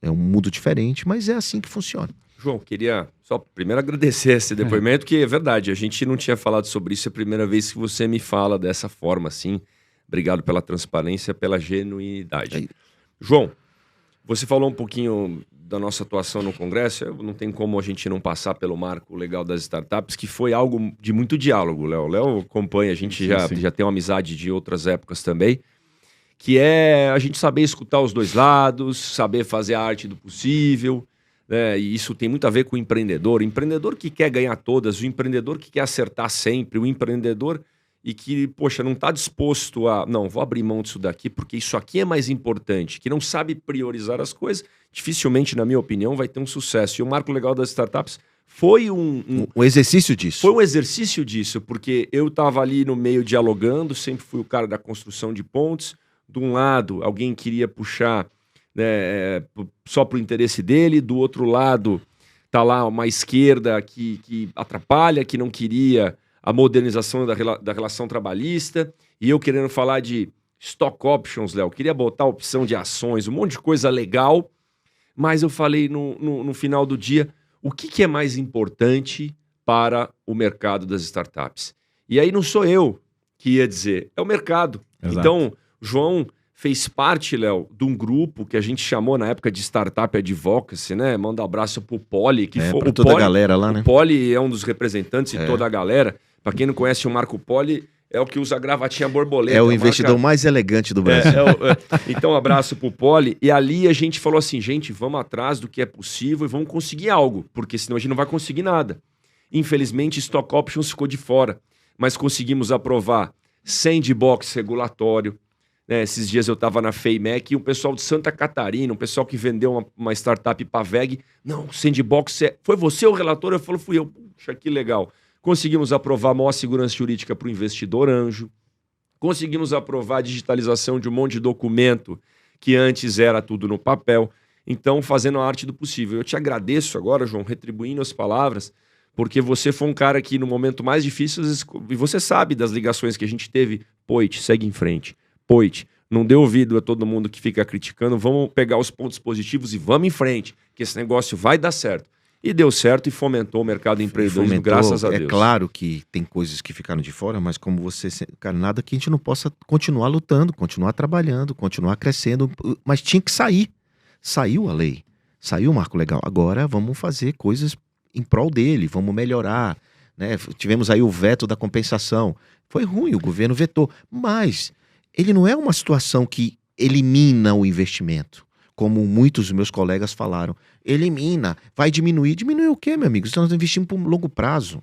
é um mundo diferente, mas é assim que funciona. João, queria só primeiro agradecer esse depoimento, que é verdade, a gente não tinha falado sobre isso, é a primeira vez que você me fala dessa forma, assim. Obrigado pela transparência, pela genuinidade. João, você falou um pouquinho da nossa atuação no Congresso, não tem como a gente não passar pelo marco legal das startups, que foi algo de muito diálogo, Léo. Léo acompanha, a gente já tem uma amizade de outras épocas também, que é a gente saber escutar os dois lados, saber fazer a arte do possível, né? E isso tem muito a ver com o empreendedor que quer ganhar todas, o empreendedor que quer acertar sempre, o empreendedor e que, poxa, não está disposto a... Não, vou abrir mão disso daqui porque isso aqui é mais importante, que não sabe priorizar as coisas, dificilmente, na minha opinião, vai ter um sucesso. E o marco legal das startups foi um exercício disso. Foi um exercício disso, porque eu estava ali no meio dialogando, sempre fui o cara da construção de pontes. De um lado, alguém queria puxar, né, só para o interesse dele, do outro lado, tá lá uma esquerda que atrapalha, que não queria a modernização da relação trabalhista, e eu querendo falar de stock options, Léo, queria botar a opção de ações, um monte de coisa legal, mas eu falei no final do dia, o que é mais importante para o mercado das startups? E aí não sou eu que ia dizer, é o mercado. Exato. Então, João fez parte, Léo, de um grupo que a gente chamou na época de Startup Advocacy, né? Manda um abraço pro Poli, que foi pra toda a galera lá, né? O Poli é um dos representantes de toda a galera. Para quem não conhece o Marco Poli, é o que usa a gravatinha borboleta. É o investidor mais elegante do Brasil. Então, abraço pro Poli. E ali a gente falou assim, gente, vamos atrás do que é possível e vamos conseguir algo, porque senão a gente não vai conseguir nada. Infelizmente, Stock Options ficou de fora, mas conseguimos aprovar sandbox regulatório. Né? Esses dias eu estava na FEIMEC e o pessoal de Santa Catarina, um pessoal que vendeu uma startup para a VEG, não, sandbox, foi você o relator? Eu falo, fui eu. Puxa, que legal. Conseguimos aprovar a maior segurança jurídica para o investidor anjo. Conseguimos aprovar a digitalização de um monte de documento que antes era tudo no papel. Então, fazendo a arte do possível. Eu te agradeço agora, João, retribuindo as palavras, porque você foi um cara que no momento mais difícil, e você sabe das ligações que a gente teve, Poit, segue em frente. Poit, não dê ouvido a todo mundo que fica criticando, vamos pegar os pontos positivos e vamos em frente, que esse negócio vai dar certo. E deu certo e fomentou o mercado de empreendedorismo, graças a Deus. É claro que tem coisas que ficaram de fora, mas como você... Cara, nada que a gente não possa continuar lutando, continuar trabalhando, continuar crescendo, mas tinha que sair. Saiu a lei, saiu o marco legal. Agora vamos fazer coisas em prol dele, vamos melhorar. Né? Tivemos aí o veto da compensação. Foi ruim, o governo vetou, mas ele não é uma situação que elimina o investimento. Como muitos dos meus colegas falaram, elimina, vai diminuir. Diminuir o quê, meu amigo? Nós investimos por longo prazo.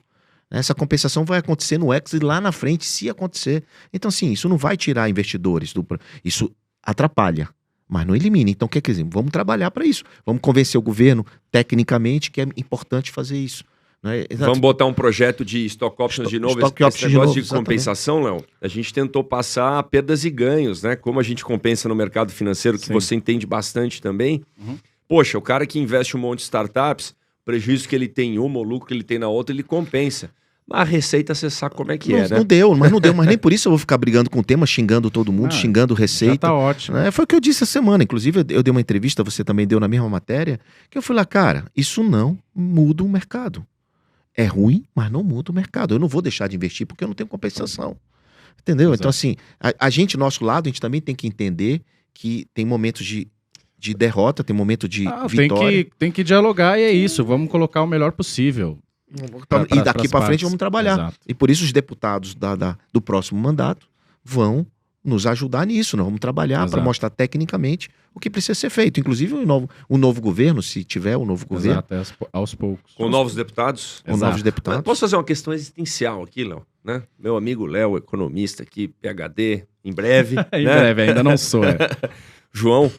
Essa compensação vai acontecer no exit lá na frente, se acontecer. Então, sim, isso não vai tirar investidores. Isso atrapalha, mas não elimina. Então, o que quer dizer? Vamos trabalhar para isso. Vamos convencer o governo, tecnicamente, que é importante fazer isso. Né? Vamos botar um projeto de stock options de novo. Esse negócio de compensação, Léo, a gente tentou passar perdas e ganhos, né? Como a gente compensa no mercado financeiro, que Sim. você entende bastante também. Poxa, o cara que investe um monte de startups, o prejuízo que ele tem em uma, o lucro que ele tem na outra, ele compensa. Mas a receita, você sabe como é que é, né? Não deu, mas nem por isso eu vou ficar brigando com o tema, xingando todo mundo, xingando receita. Já tá ótimo. Foi o que eu disse essa semana, inclusive eu dei uma entrevista, você também deu na mesma matéria, que eu falei lá, cara, isso não muda o mercado. É ruim, mas não muda o mercado. Eu não vou deixar de investir porque eu não tenho compensação. Entendeu? Exato. Então, assim, a gente, nosso lado, a gente também tem que entender que tem momentos de derrota, tem momento de vitória. Tem que dialogar e é isso. Vamos colocar o melhor possível. E daqui para frente vamos trabalhar. Exato. E por isso os deputados do próximo mandato vão nos ajudar nisso. Nós vamos trabalhar para mostrar tecnicamente o que precisa ser feito. Inclusive o novo governo, se tiver o novo governo. Exato, aos poucos. Com novos deputados? Com novos deputados. Mas posso fazer uma questão existencial aqui, Léo? Né? Meu amigo Léo, economista aqui, PhD, em breve. Em breve, ainda não sou. João,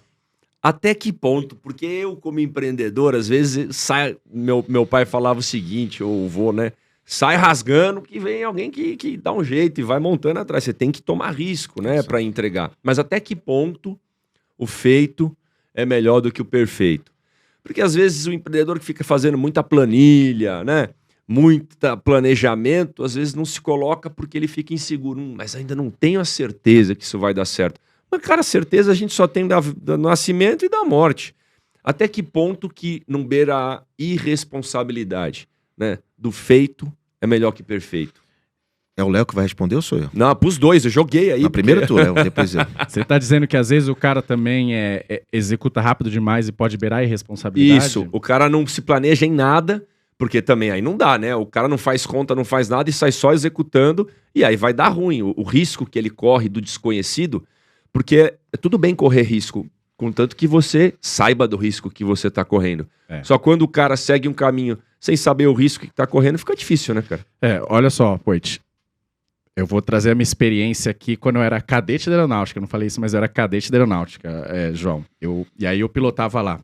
até que ponto? Porque eu, como empreendedor, às vezes sai. Meu pai falava o seguinte, ou o vô, né? Sai rasgando que vem alguém que dá um jeito e vai montando atrás. Você tem que tomar risco, né, para entregar. Mas até que ponto o feito é melhor do que o perfeito. Porque às vezes o empreendedor que fica fazendo muita planilha, né? Muito planejamento, às vezes não se coloca porque ele fica inseguro. Mas ainda não tenho a certeza que isso vai dar certo. Mas, cara, certeza a gente só tem do nascimento e da morte. Até que ponto que não beira a irresponsabilidade, né? Do feito é melhor que perfeito. É o Léo que vai responder ou sou eu? Não, pros dois, eu joguei aí. Na primeira tu, Léo, depois eu. Você tá dizendo que às vezes o cara também executa rápido demais e pode beirar a irresponsabilidade? Isso, o cara não se planeja em nada, porque também aí não dá, né? O cara não faz conta, não faz nada e sai só executando, e aí vai dar ruim. O risco que ele corre do desconhecido, porque é tudo bem correr risco, contanto que você saiba do risco que você tá correndo. Só quando o cara segue um caminho sem saber o risco que tá correndo, fica difícil, né, cara? Olha só, Poit. Eu vou trazer a minha experiência aqui quando eu era cadete da aeronáutica. Eu não falei isso, mas eu era cadete da aeronáutica, João. E aí eu pilotava lá,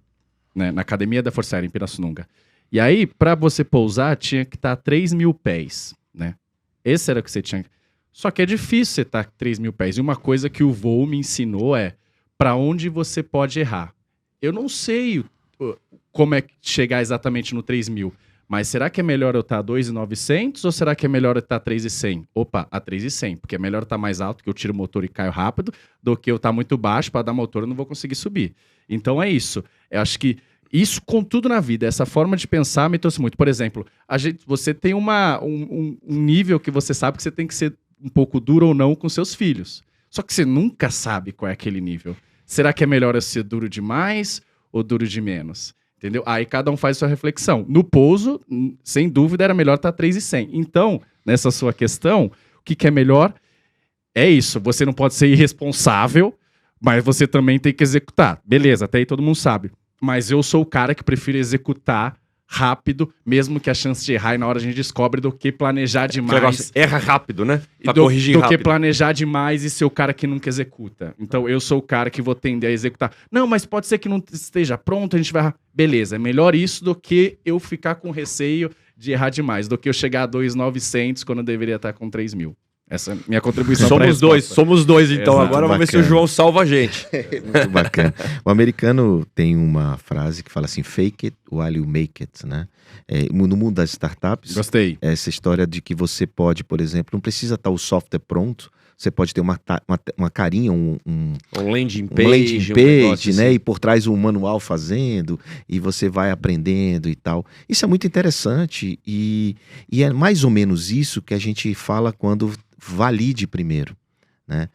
né, na academia da Força Aérea, em Pirassununga. E aí, pra você pousar, tinha que estar a 3.000 pés, né? Esse era o que você tinha. Só que é difícil você estar a 3.000 pés. E uma coisa que o voo me ensinou é pra onde você pode errar. Eu não sei como é que chegar exatamente no 3.000. Mas será que é melhor eu estar a 2.900 ou será que é melhor eu estar a 3.100? Opa, a 3.100, porque é melhor eu estar mais alto, que eu tiro o motor e caio rápido, do que eu estar muito baixo, para dar motor eu não vou conseguir subir. Então é isso. Eu acho que isso, com tudo na vida, essa forma de pensar me trouxe muito. Por exemplo, você tem um nível que você sabe que você tem que ser um pouco duro ou não com seus filhos. Só que você nunca sabe qual é aquele nível. Será que é melhor eu ser duro demais ou duro de menos? Entendeu? Aí cada um faz sua reflexão. No pouso, sem dúvida, era melhor estar 3.100. Então, nessa sua questão, o que é melhor é isso. Você não pode ser irresponsável, mas você também tem que executar. Beleza, até aí todo mundo sabe. Mas eu sou o cara que prefiro executar rápido, mesmo que a chance de errar e na hora a gente descobre, do que planejar demais. Erra rápido, né? Pra corrigir rápido. Do que planejar demais e ser o cara que nunca executa. Então eu sou o cara que vou tender a executar. Não, mas pode ser que não esteja pronto, a gente vai... Beleza, é melhor isso do que eu ficar com receio de errar demais, do que eu chegar a 2.900 quando eu deveria estar com 3.000. Essa é a minha contribuição. Somos dois então. Exato. Agora vamos ver se o João salva a gente. Muito bacana. O americano tem uma frase que fala assim: fake it while you make it, né? No mundo das startups, gostei. Essa história de que você pode, por exemplo, não precisa estar o software pronto, você pode ter uma carinha, um landing page, né? Assim. E por trás um manual fazendo, e você vai aprendendo e tal. Isso é muito interessante e é mais ou menos isso que a gente fala quando valide primeiro, né?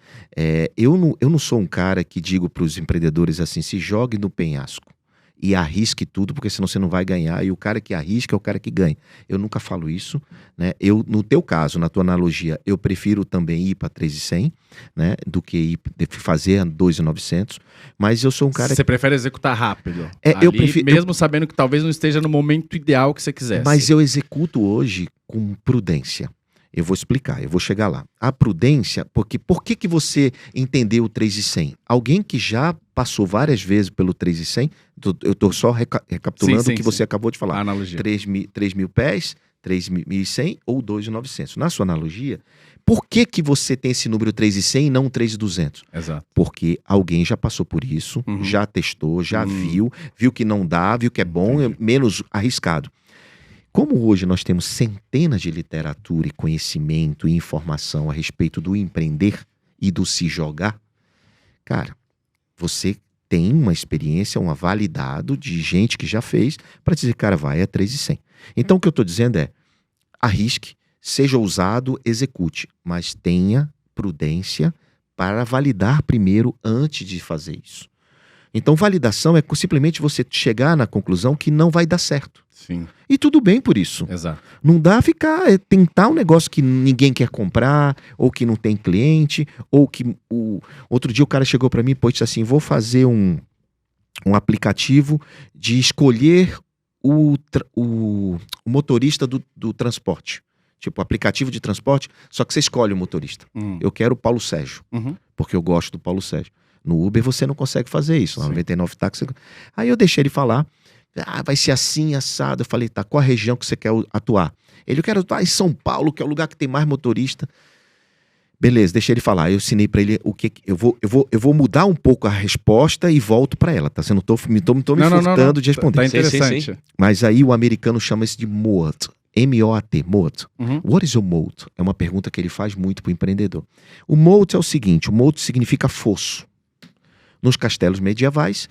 Eu não sou um cara que digo para os empreendedores assim: se jogue no penhasco e arrisque tudo, porque senão você não vai ganhar, e o cara que arrisca é o cara que ganha. Eu nunca falo isso, né? No teu caso, na tua analogia, eu prefiro também ir para 3.100, né? Do que fazer 2.900, mas eu sou um cara... Você prefere executar rápido, eu prefiro, mesmo sabendo que talvez não esteja no momento ideal que você quisesse. Mas eu executo hoje com prudência. Eu vou explicar, eu vou chegar lá. A prudência, porque por que você entendeu o 3.100? Alguém que já passou várias vezes pelo 3.100, eu estou só recapitulando o que você acabou de falar. A analogia. 3.000 pés, 3.100 ou 2.900. Na sua analogia, por que você tem esse número 3.100 e não 3.200? Exato. Porque alguém já passou por isso, já testou, já viu que não dá, viu que é bom, é menos arriscado. Como hoje nós temos centenas de literatura e conhecimento e informação a respeito do empreender e do se jogar, cara, você tem uma experiência, um validado de gente que já fez para dizer, cara, vai a 3.100. Então o que eu estou dizendo é, arrisque, seja ousado, execute, mas tenha prudência para validar primeiro antes de fazer isso. Então validação é simplesmente você chegar na conclusão que não vai dar certo. Sim. E tudo bem por isso. Exato. Não dá tentar um negócio que ninguém quer comprar, ou que não tem cliente, ou que... Outro dia o cara chegou para mim e disse assim, vou fazer um aplicativo de escolher o motorista do transporte. Tipo, aplicativo de transporte, só que você escolhe o motorista. Eu quero o Paulo Sérgio, porque eu gosto do Paulo Sérgio. No Uber você não consegue fazer isso, na 99 táxi. Aí eu deixei ele falar, vai ser assim, assado. Eu falei, tá, qual a região que você quer atuar? Eu quero atuar em São Paulo, que é o lugar que tem mais motorista. Beleza, deixa ele falar. Eu ensinei pra ele o que eu vou mudar um pouco a resposta e volto pra ela, tá? Você não tô me furtando de responder. Tá Sim, interessante. sim. Mas aí o americano chama isso de MOAT. M-O-A-T, MOAT. Uhum. What is your moat? É uma pergunta que ele faz muito pro empreendedor. O moat é o seguinte, o moat significa fosso. Nos castelos medievais,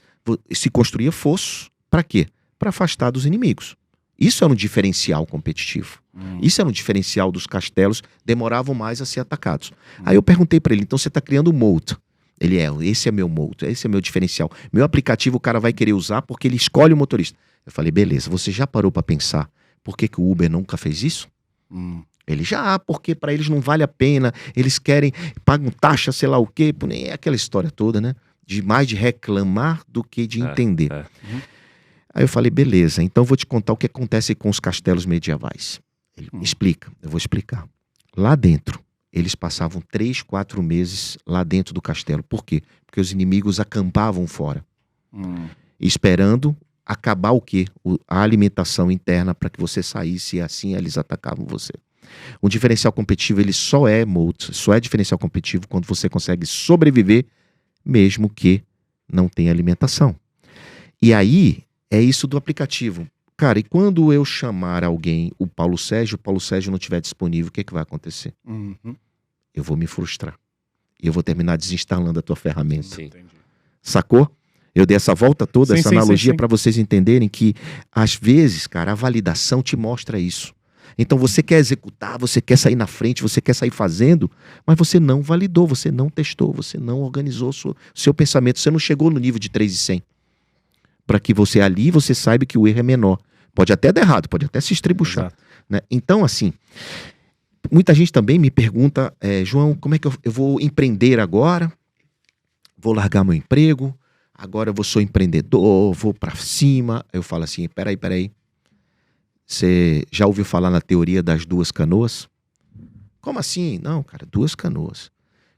se construía fosso para quê? Para afastar dos inimigos. Isso era um diferencial competitivo. Isso era um diferencial dos castelos, demoravam mais a ser atacados. Aí eu perguntei para ele, então você está criando um moat. Ele esse é meu moat, esse é meu diferencial. Meu aplicativo o cara vai querer usar porque ele escolhe o motorista. Eu falei, beleza, você já parou para pensar por que o Uber nunca fez isso? Ele porque para eles não vale a pena, eles querem, pagam taxa, sei lá o quê, é aquela história toda, né? Mais de reclamar do que de entender. Aí eu falei, beleza, então eu vou te contar o que acontece com os castelos medievais. Ele explica, eu vou explicar. Lá dentro, eles passavam 3, 4 meses lá dentro do castelo. Por quê? Porque os inimigos acampavam fora. Esperando acabar o quê? A alimentação interna para que você saísse e assim eles atacavam você. Um diferencial competitivo, ele só é diferencial competitivo quando você consegue sobreviver mesmo que não tenha alimentação. E aí, é isso do aplicativo. Cara, e quando eu chamar alguém, o Paulo Sérgio não estiver disponível, o que vai acontecer? Eu vou me frustrar. E eu vou terminar desinstalando a tua ferramenta. Sim. Sacou? Eu dei essa volta toda, Sim, essa sim, analogia sim. para vocês entenderem que, às vezes, cara, a validação te mostra isso. Então você quer executar, você quer sair na frente, você quer sair fazendo, mas você não validou, você não testou, você não organizou o seu pensamento, você não chegou no nível de 3 de 100. Para que você ali, você saiba que o erro é menor. Pode até dar errado, pode até se estribuchar. Né? Então, assim, muita gente também me pergunta, João, como é que eu vou empreender agora? Vou largar meu emprego, agora eu sou empreendedor, vou para cima. Eu falo assim, peraí. Você já ouviu falar na teoria das 2 canoas? Como assim? Não, cara, 2 canoas.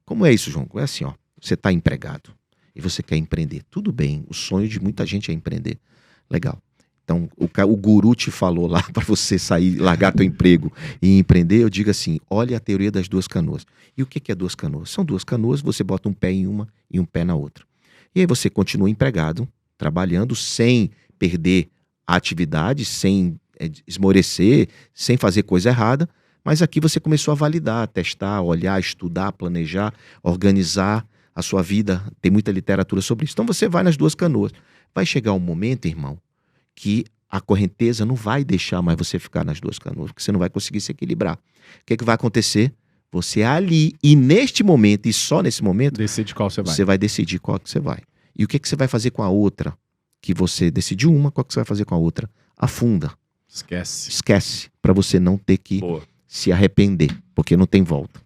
Como é isso, João? É assim, ó, você está empregado e você quer empreender. Tudo bem, o sonho de muita gente é empreender. Legal. Então, o guru te falou lá para você sair, largar teu emprego e empreender, eu digo assim, olha a teoria das 2 canoas. E o que é 2 canoas? São 2 canoas, você bota um pé em uma e um pé na outra. E aí você continua empregado, trabalhando sem perder a atividade, sem esmorecer, sem fazer coisa errada, mas aqui você começou a validar, testar, olhar, estudar, planejar, organizar a sua vida, tem muita literatura sobre isso. Então você vai nas 2 canoas. Vai chegar um momento, irmão, que a correnteza não vai deixar mais você ficar nas 2 canoas, porque você não vai conseguir se equilibrar. O que vai acontecer? Você ali, e neste momento, e só nesse momento, Decide qual você vai. Você vai decidir qual que você vai. E o que você vai fazer com a outra? Que você decidiu uma, qual que você vai fazer com a outra? Afunda. Esquece, para você não ter que se arrepender, porque não tem volta.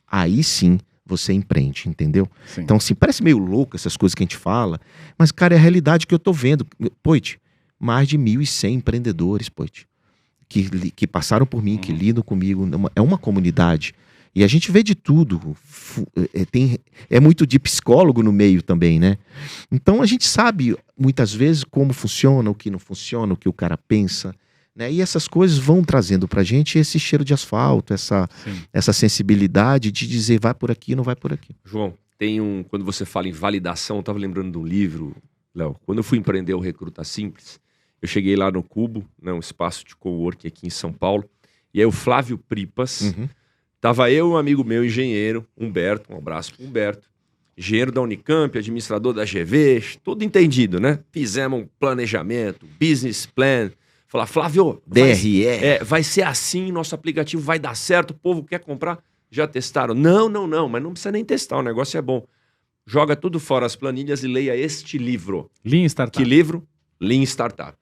Aí sim você empreende, entendeu? Sim. Então assim, parece meio louco essas coisas que a gente fala, mas cara, é a realidade que eu tô vendo. Poit, mais de 1.100 empreendedores, Poit, que passaram por mim, que lidam comigo, é uma comunidade. E a gente vê de tudo, é muito de psicólogo no meio também, né? Então a gente sabe muitas vezes como funciona, o que não funciona, o que o cara pensa, né? E essas coisas vão trazendo pra gente esse cheiro de asfalto, essa sensibilidade de dizer vai por aqui, não vai por aqui. João, quando você fala em validação, eu tava lembrando de um livro, Léo, quando eu fui empreender o Recruta Simples, eu cheguei lá no Cubo, né, um espaço de coworking aqui em São Paulo, e aí o Flávio Pripas, tava eu e um amigo meu, engenheiro, Humberto, um abraço pro Humberto, engenheiro da Unicamp, administrador da GV, tudo entendido, né? Fizemos um planejamento, business plan, falar, Flávio, DRE. vai ser assim, nosso aplicativo vai dar certo, o povo quer comprar. Já testaram? Não, mas não precisa nem testar, o negócio é bom. Joga tudo fora as planilhas e leia este livro. Lean Startup. Que livro? Lean Startup.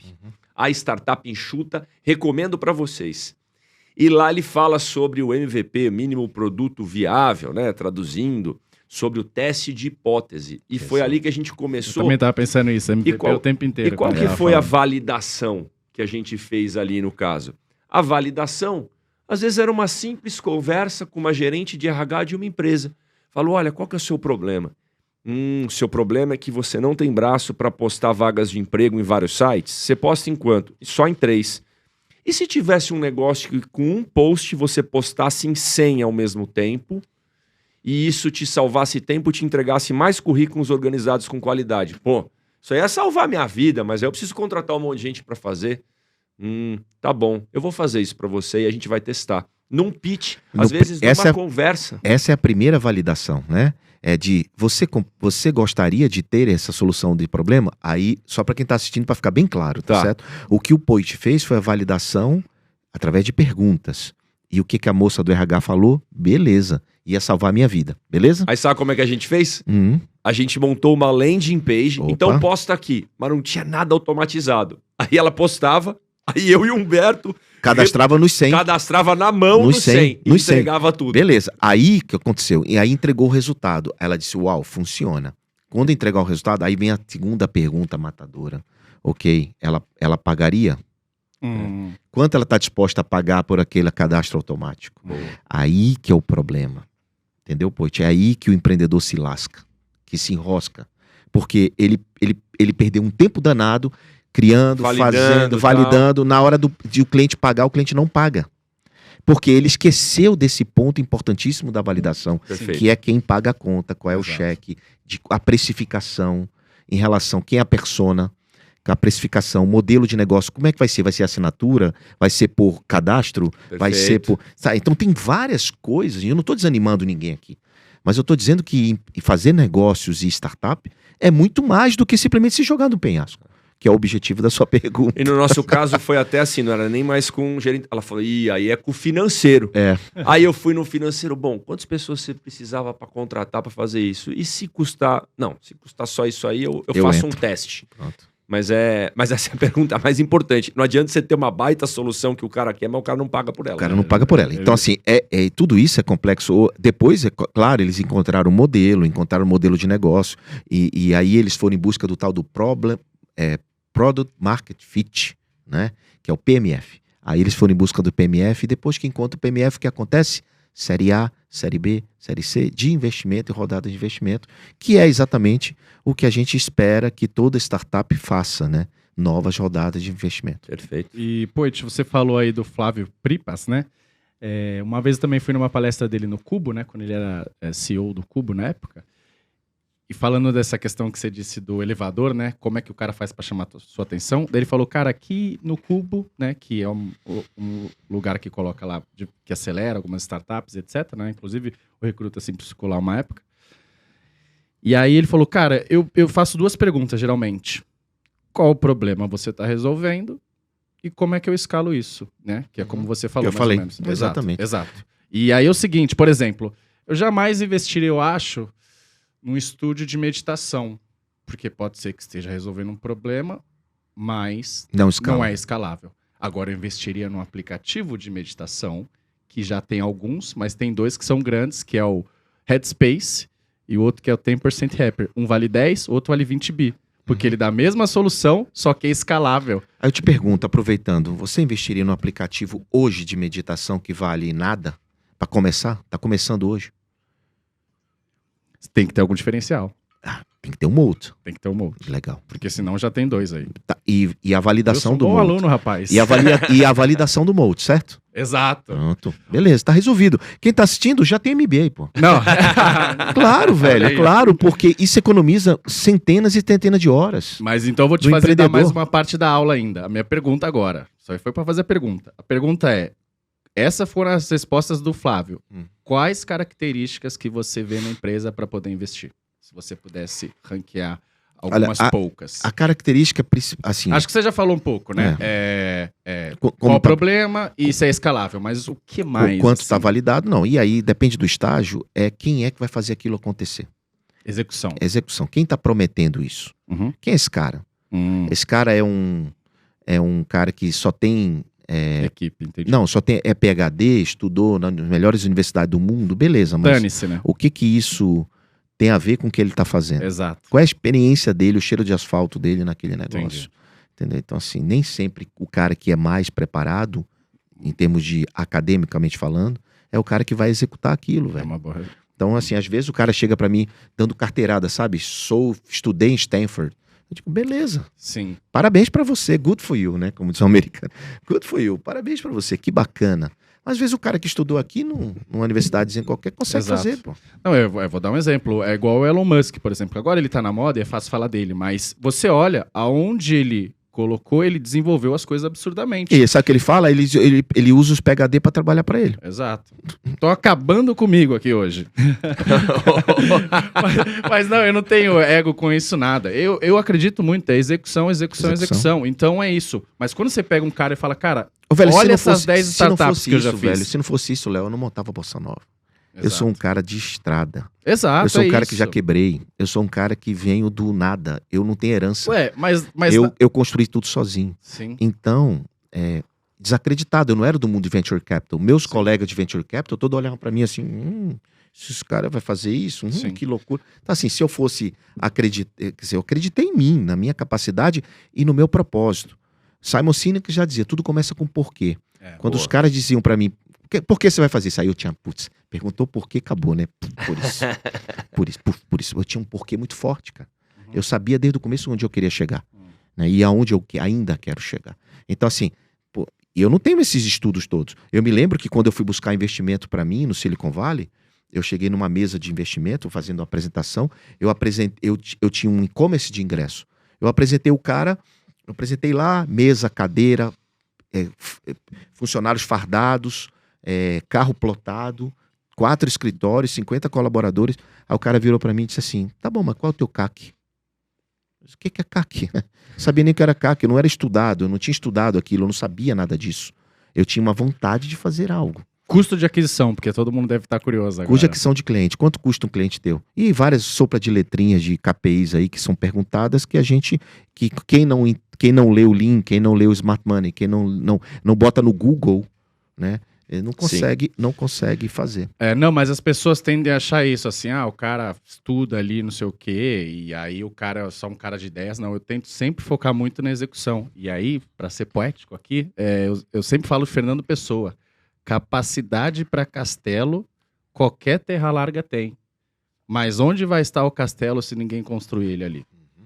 A startup enxuta, recomendo para vocês. E lá ele fala sobre o MVP, mínimo produto viável, né? Traduzindo, sobre o teste de hipótese. E foi ali que a gente começou. Eu também estava pensando nisso, MVP o tempo inteiro. E qual que foi a validação que a gente fez ali no caso? A validação, às vezes era uma simples conversa com uma gerente de RH de uma empresa. Falou, olha, qual que é o seu problema? Seu problema é que você não tem braço para postar vagas de emprego em vários sites? Você posta em quanto? Só em 3. E se tivesse um negócio que com um post você postasse em 100 ao mesmo tempo e isso te salvasse tempo, te entregasse mais currículos organizados com qualidade. Pô, isso aí ia salvar minha vida, mas eu preciso contratar um monte de gente para fazer. Tá bom, eu vou fazer isso para você e a gente vai testar. Num pitch, às vezes numa conversa. Essa é a primeira validação, né? É de você gostaria de ter essa solução de problema? Aí, só para quem está assistindo, para ficar bem claro, tá certo? O que o Poit fez foi a validação através de perguntas. E o que a moça do RH falou? Beleza, ia salvar a minha vida, beleza? Aí sabe como é que a gente fez? A gente montou uma landing page, então posta aqui, mas não tinha nada automatizado. Aí ela postava, aí eu e o Humberto cadastrava nos 100. Cadastrava na mão nos 100 e entregava tudo. Beleza, aí o que aconteceu? E aí entregou o resultado. Aí ela disse, uau, funciona. Quando entregar o resultado, aí vem a segunda pergunta matadora. Ok, ela pagaria? Quanto ela está disposta a pagar por aquele cadastro automático? Aí que é o problema. Entendeu, Poit? É aí que o empreendedor se lasca, que se enrosca. Porque ele perdeu um tempo danado criando, validando. Na hora de o cliente pagar, o cliente não paga. Porque ele esqueceu desse ponto importantíssimo da validação, que é quem paga a conta, qual é o cheque, a precificação em relação, quem é a persona, a precificação, modelo de negócio, como é que vai ser? Vai ser assinatura? Vai ser por cadastro? Vai ser por... Então tem várias coisas, e eu não estou desanimando ninguém aqui, mas eu estou dizendo que fazer negócios e startup é muito mais do que simplesmente se jogar no penhasco, que é o objetivo da sua pergunta. E no nosso caso foi até assim, não era nem mais com o gerente. Ela falou, aí é com o financeiro. Aí eu fui no financeiro, bom, quantas pessoas você precisava para contratar para fazer isso? E se custar... Não, se custar só isso aí, eu faço um teste. Pronto. Mas essa é a pergunta mais importante. Não adianta você ter uma baita solução que o cara quer, mas o cara não paga por ela. O cara não paga por ela. Então, assim, tudo isso é complexo. Depois, claro, eles encontraram um modelo de negócio. E aí eles foram em busca do tal do Product Market Fit, né? Que é o PMF. Aí eles foram em busca do PMF e depois que encontra o PMF, o que acontece? Série A, Série B, Série C, de investimento e rodada de investimento, que é exatamente o que a gente espera que toda startup faça, né? Novas rodadas de investimento. Perfeito. E, Poit, você falou aí do Flávio Pripas, né? Uma vez eu também fui numa palestra dele no Cubo, né? Quando ele era CEO do Cubo na época. E falando dessa questão que você disse do elevador, né? Como é que o cara faz para chamar a sua atenção? Daí ele falou, cara, aqui no Cubo, né? Que é um lugar que coloca lá, que acelera algumas startups, etc, né? Inclusive, o Recruta sempre ficou lá uma época. E aí ele falou, cara, eu faço duas perguntas, geralmente. Qual o problema você está resolvendo? E como é que eu escalo isso, né? Que é como você falou, eu falei, ou menos. exatamente. Exato. E aí é o seguinte, por exemplo, eu jamais investiria, eu acho, num estúdio de meditação, porque pode ser que esteja resolvendo um problema, mas não é escalável. Agora eu investiria num aplicativo de meditação, que já tem alguns, mas tem dois que são grandes, que é o Headspace e o outro que é o 10% Happier. Um vale 10, o outro vale 20 bi. Porque ele dá a mesma solução, só que é escalável. Aí eu te pergunto, aproveitando, você investiria num aplicativo hoje de meditação que vale nada? Para começar? Tá começando hoje. Tem que ter algum diferencial. Tem que ter um Moat. Tem que ter um Moat. Legal. Porque senão já tem dois aí. Tá, e a validação do Moat. Eu sou um bom aluno, rapaz. E a validação do Moat, certo? Exato. Pronto. Beleza, tá resolvido. Quem tá assistindo já tem MBA, pô. Não. Claro, velho, claro, porque isso economiza centenas e centenas de horas. Mas então eu vou te fazer dar mais uma parte da aula ainda. A minha pergunta agora. Só foi para fazer a pergunta. A pergunta é, essas foram as respostas do Flávio. Quais características que você vê na empresa para poder investir? Se você pudesse ranquear algumas poucas. A característica, assim... Acho que você já falou um pouco, né? Qual o problema e se é escalável, mas o que mais? O quanto está validado, não. E aí, depende do estágio, quem é que vai fazer aquilo acontecer. Execução. Quem está prometendo isso? Quem é esse cara? Esse cara é um cara que só tem... Equipe, entendi. Não, só tem PhD, estudou nas melhores universidades do mundo, beleza, mas dane-se, né? O que isso tem a ver com o que ele está fazendo? Exato. Qual é a experiência dele, o cheiro de asfalto dele naquele negócio? Entendeu? Então, assim, nem sempre o cara que é mais preparado, em termos de academicamente falando, é o cara que vai executar aquilo, velho. É uma boa... Então, assim, às vezes o cara chega pra mim dando carteirada, sabe? Estudei em Stanford. Eu digo, beleza. Parabéns pra você, good for you, né? Como diz o americano. Good for you, parabéns pra você, que bacana. Às vezes o cara que estudou aqui numa universidadezinha qualquer consegue Exato. fazer, pô. Não, eu vou dar um exemplo. É igual o Elon Musk, por exemplo. Agora ele tá na moda e é fácil falar dele, mas você olha aonde ele colocou, ele desenvolveu as coisas absurdamente. E sabe o que ele fala? Ele usa os PhD para trabalhar para ele. Exato. Tô acabando comigo aqui hoje. mas não, eu não tenho ego com isso nada. Eu acredito muito, é execução. Então é isso. Mas quando você pega um cara e fala, cara, Ô, velho, olha essas 10 startups que eu já fiz. Velho, se não fosse isso, Léo, eu não montava a Bossa Nova. Exato. Eu sou um cara de estrada. Exato, eu sou um cara isso. que já quebrei. Eu sou um cara que venho do nada. Eu não tenho herança. Ué, mas... Eu construí tudo sozinho. Sim. Então, desacreditado. Eu não era do mundo de Venture Capital. Meus colegas de Venture Capital, todos olhavam pra mim assim, esse cara vai fazer isso? Que loucura. Então, assim, se eu fosse acreditar... Quer dizer, eu acreditei em mim, na minha capacidade e no meu propósito. Simon Sinek já dizia, tudo começa com porquê. Quando os caras diziam pra mim, por que você vai fazer isso? Aí eu tinha, perguntou por que, acabou, né? Por isso. Eu tinha um porquê muito forte, cara. Eu sabia desde o começo onde eu queria chegar. Né? E aonde eu ainda quero chegar. Então, assim, eu não tenho esses estudos todos. Eu me lembro que quando eu fui buscar investimento pra mim no Silicon Valley, eu cheguei numa mesa de investimento, fazendo uma apresentação, eu tinha um e-commerce de ingresso. Eu apresentei o cara, eu apresentei lá, mesa, cadeira, funcionários fardados, carro plotado, 4 escritórios, 50 colaboradores. Aí o cara virou pra mim e disse assim, tá bom, mas qual é o teu CAC? O que é CAC? Não sabia nem o que era CAC, eu não era estudado, eu não tinha estudado aquilo, eu não sabia nada disso. Eu tinha uma vontade de fazer algo. Custo de aquisição, porque todo mundo deve estar curioso agora. Custo de aquisição de cliente, quanto custa um cliente teu? E várias sopas de letrinhas de KPIs aí que são perguntadas que quem não lê o Lean, quem não lê o Smart Money, quem não bota no Google, né? Ele não consegue fazer. Não, mas as pessoas tendem a achar isso, assim, o cara estuda ali não sei o quê, e aí o cara é só um cara de ideias. Não, eu tento sempre focar muito na execução. E aí, para ser poético aqui, eu sempre falo de Fernando Pessoa. Capacidade para castelo, qualquer terra larga tem. Mas onde vai estar o castelo se ninguém construir ele ali?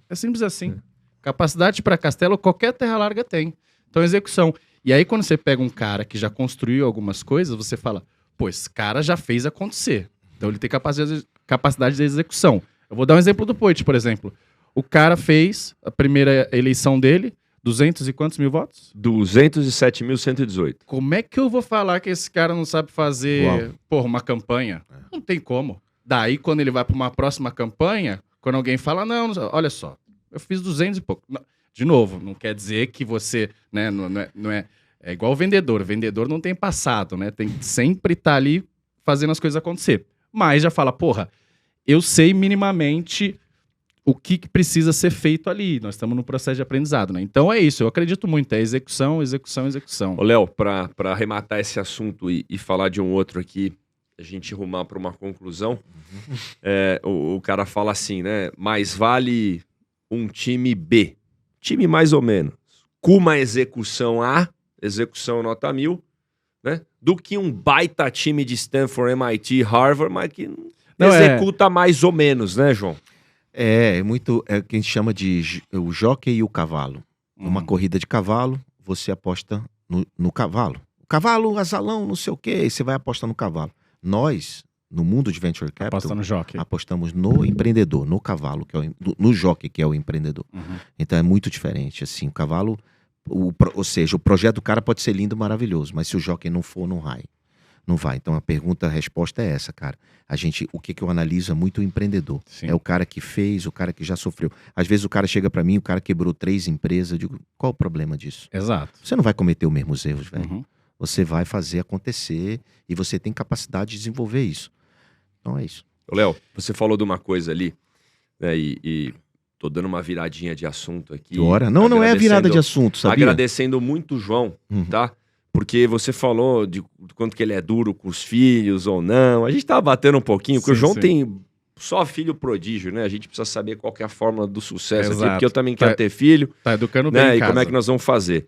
É simples assim. Capacidade para castelo, qualquer terra larga tem. Então, execução. E aí, quando você pega um cara que já construiu algumas coisas, você fala, pô, esse cara já fez acontecer. Então, ele tem capacidade de execução. Eu vou dar um exemplo do Poit, por exemplo. O cara fez a primeira eleição dele, 200 e quantos mil votos? 207.118. Como é que eu vou falar que esse cara não sabe fazer, uma campanha? Não tem como. Daí, quando ele vai para uma próxima campanha, quando alguém fala, não, olha só, eu fiz 200 e pouco. Não, de novo, não quer dizer que você, né, não é igual o vendedor. O vendedor não tem passado, né? Tem que sempre estar ali fazendo as coisas acontecer. Mas já fala, eu sei minimamente o que precisa ser feito ali. Nós estamos no processo de aprendizado, né? Então é isso, eu acredito muito, é execução. Ô, Léo, para arrematar esse assunto e falar de um outro aqui, a gente rumar para uma conclusão, o cara fala assim, né? Mais vale um time B, time mais ou menos, com uma execução A, execução nota 1000, né? Do que um baita time de Stanford, MIT, Harvard, mas que não executa mais ou menos, né, João? É o que a gente chama de o jockey e o cavalo. Numa corrida de cavalo, você aposta no cavalo. O cavalo, asalão, não sei o quê, você vai apostar no cavalo. Nós, no mundo de Venture Capital, apostamos no empreendedor, no cavalo, no jockey, que é o empreendedor. Então é muito diferente, assim, o cavalo, ou seja, o projeto do cara pode ser lindo, maravilhoso, mas se o jockey não for, não vai. Não vai. Então a resposta é essa, cara. O que eu analiso é muito o empreendedor. Sim. É o cara que fez, o cara que já sofreu. Às vezes o cara chega pra mim, o cara quebrou 3 empresas, eu digo, qual o problema disso? Exato. Você não vai cometer os mesmos erros, velho. Você vai fazer acontecer e você tem capacidade de desenvolver isso. Então é isso. Léo, você falou de uma coisa ali, né, e tô dando uma viradinha de assunto aqui. Não é virada de assunto, sabia? Agradecendo muito o João, tá? Porque você falou de quanto que ele é duro com os filhos ou não. A gente tava batendo um pouquinho, porque o João tem só filho prodígio, né? A gente precisa saber qual que é a fórmula do sucesso aqui, porque eu também quero ter filho. Tá educando bem, né? E como é que nós vamos fazer?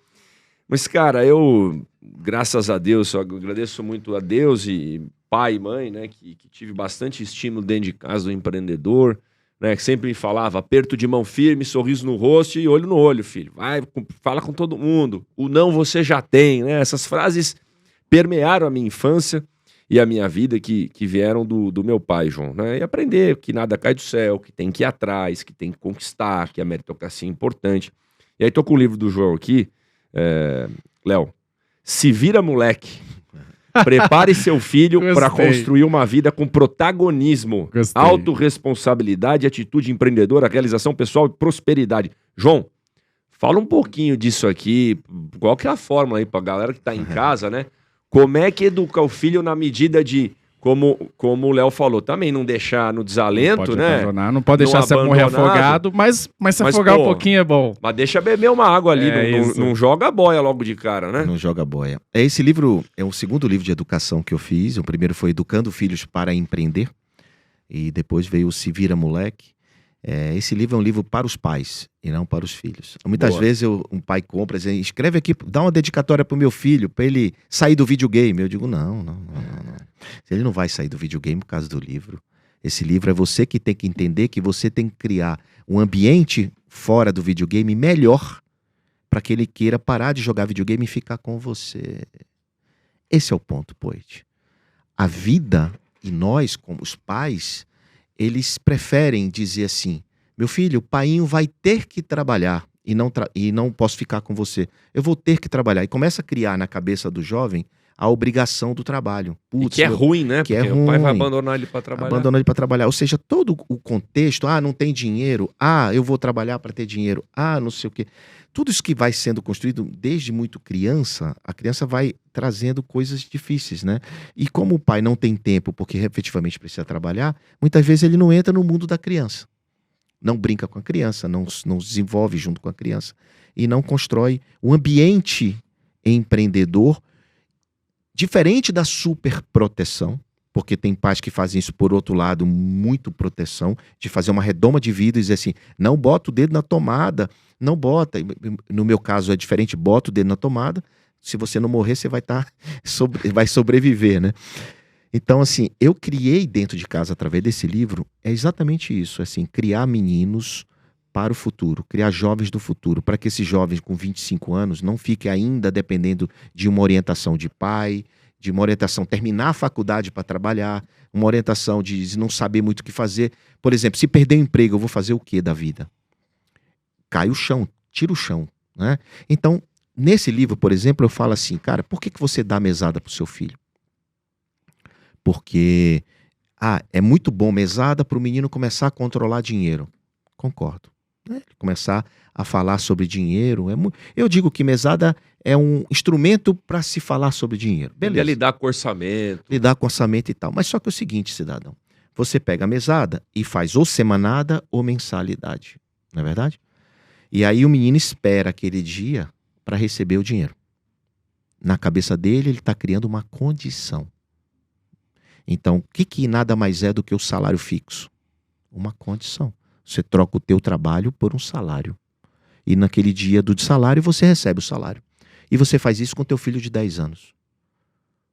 Mas, cara, eu, graças a Deus, eu agradeço muito a Deus e pai e mãe, né? Que tive bastante estímulo dentro de casa do empreendedor, né? Que sempre me falava, aperto de mão firme, sorriso no rosto e olho no olho, filho. Vai, fala com todo mundo. O não você já tem, né? Essas frases permearam a minha infância e a minha vida, que vieram do meu pai, João, né? E aprender que nada cai do céu, que tem que ir atrás, que tem que conquistar, que a meritocracia é importante. E aí tô com o livro do João aqui, Léo, Se Vira Moleque. Prepare seu filho para construir uma vida com protagonismo, autorresponsabilidade, atitude empreendedora, realização pessoal e prosperidade. João, fala um pouquinho disso aqui. Qual que é a fórmula aí pra galera que tá em casa, né? Como é que educa o filho na medida de, como o Léo falou, também não deixar no desalento, não pode né? Abandonar, não pode deixar você morrer afogado, mas se afogar um pouquinho é bom. Mas deixa beber uma água ali, não joga a boia logo de cara, né? Não joga a boia. Esse livro é o segundo livro de educação que eu fiz. O primeiro foi Educando Filhos para Empreender. E depois veio o Se Vira Moleque. Esse livro é um livro para os pais e não para os filhos. Muitas vezes um pai compra, diz, escreve aqui, dá uma dedicatória para o meu filho, para ele sair do videogame. Eu digo, não. Ele não vai sair do videogame por causa do livro. Esse livro é você que tem que entender que você tem que criar um ambiente fora do videogame melhor para que ele queira parar de jogar videogame e ficar com você. Esse é o ponto, Poit. A vida e nós, como os pais, eles preferem dizer assim, meu filho, o painho vai ter que trabalhar e não posso ficar com você. Eu vou ter que trabalhar. E começa a criar na cabeça do jovem a obrigação do trabalho. Putz, e que é ruim, né? Que porque o pai vai abandonar ele para trabalhar. Abandonar ele para trabalhar. Ou seja, todo o contexto, não tem dinheiro, eu vou trabalhar para ter dinheiro, não sei o quê. Tudo isso que vai sendo construído desde muito criança, a criança vai trazendo coisas difíceis, né? E como o pai não tem tempo porque efetivamente precisa trabalhar, muitas vezes ele não entra no mundo da criança. Não brinca com a criança, não desenvolve junto com a criança e não constrói um ambiente empreendedor diferente da superproteção, porque tem pais que fazem isso, por outro lado, muito proteção, de fazer uma redoma de vida e dizer assim, não bota o dedo na tomada, não bota. No meu caso é diferente, bota o dedo na tomada, se você não morrer, você vai vai sobreviver, né? Então, assim, eu criei dentro de casa, através desse livro, é exatamente isso, assim, criar meninos para o futuro, criar jovens do futuro, para que esses jovens com 25 anos não fiquem ainda dependendo de uma orientação de pai, de uma orientação terminar a faculdade para trabalhar, uma orientação de não saber muito o que fazer. Por exemplo, se perder o emprego, eu vou fazer o que da vida? Cai o chão, tira o chão, né? Então, nesse livro, por exemplo, eu falo assim, cara, por que você dá mesada para o seu filho? Porque, é muito bom mesada para o menino começar a controlar dinheiro. Concordo. Começar a falar sobre dinheiro. Eu digo que mesada é um instrumento para se falar sobre dinheiro. Beleza. Lidar com orçamento. Lidar com orçamento e tal. Mas só que é o seguinte, cidadão. Você pega a mesada e faz ou semanada ou mensalidade. Não é verdade? E aí o menino espera aquele dia para receber o dinheiro. Na cabeça dele, ele está criando uma condição. Então, o que nada mais é do que o salário fixo? Uma condição. Você troca o teu trabalho por um salário. E naquele dia do salário, você recebe o salário. E você faz isso com o teu filho de 10 anos.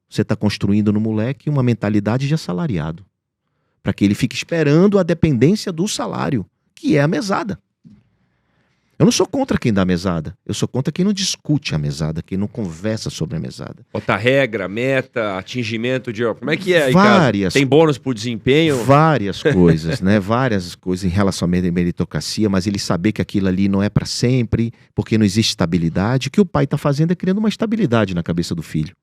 Você está construindo no moleque uma mentalidade de assalariado. Para que ele fique esperando a dependência do salário, que é a mesada. Eu não sou contra quem dá mesada. Eu sou contra quem não discute a mesada, quem não conversa sobre a mesada. Bota regra, meta, atingimento de... Como é que é aí, várias, cara? Tem bônus por desempenho? Várias coisas, né? Várias coisas em relação à meritocracia, mas ele saber que aquilo ali não é para sempre, porque não existe estabilidade. O que o pai está fazendo é criando uma estabilidade na cabeça do filho.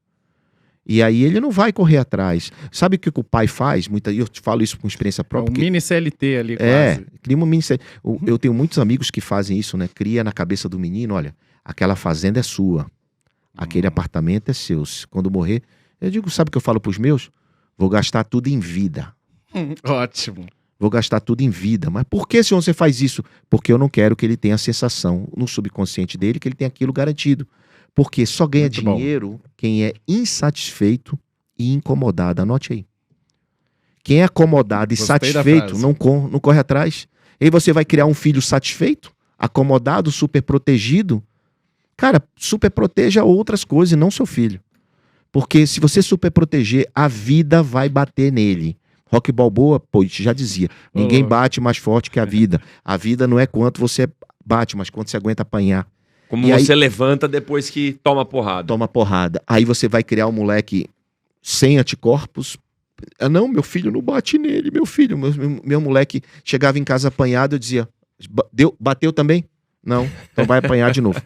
E aí ele não vai correr atrás. Sabe o que o pai faz? Eu te falo isso com experiência própria. Um mini CLT ali, quase. Cria uma mini CLT. Eu tenho muitos amigos que fazem isso, né? Cria na cabeça do menino, olha, aquela fazenda é sua. Aquele apartamento é seu. Quando morrer, eu digo, sabe o que eu falo pros meus? Vou gastar tudo em vida. Ótimo. Vou gastar tudo em vida. Mas por que, senhor, você faz isso? Porque eu não quero que ele tenha a sensação no subconsciente dele que ele tem aquilo garantido. Porque só ganha Muito dinheiro bom. Quem é insatisfeito e incomodado. Anote aí. Quem é acomodado e satisfeito não corre atrás. E aí você vai criar um filho satisfeito, acomodado, super protegido. Cara, super proteja outras coisas e não seu filho. Porque se você super proteger, a vida vai bater nele. Rocky Balboa, já dizia, ninguém bate mais forte que a vida. A vida não é quanto você bate, mas quanto você aguenta apanhar. Como E você levanta depois que toma porrada. Toma porrada. Aí você vai criar um moleque sem anticorpos. Ah, não, meu filho não bate nele, meu filho. Meu moleque chegava em casa apanhado, eu dizia, bateu também? Não, então vai apanhar de novo.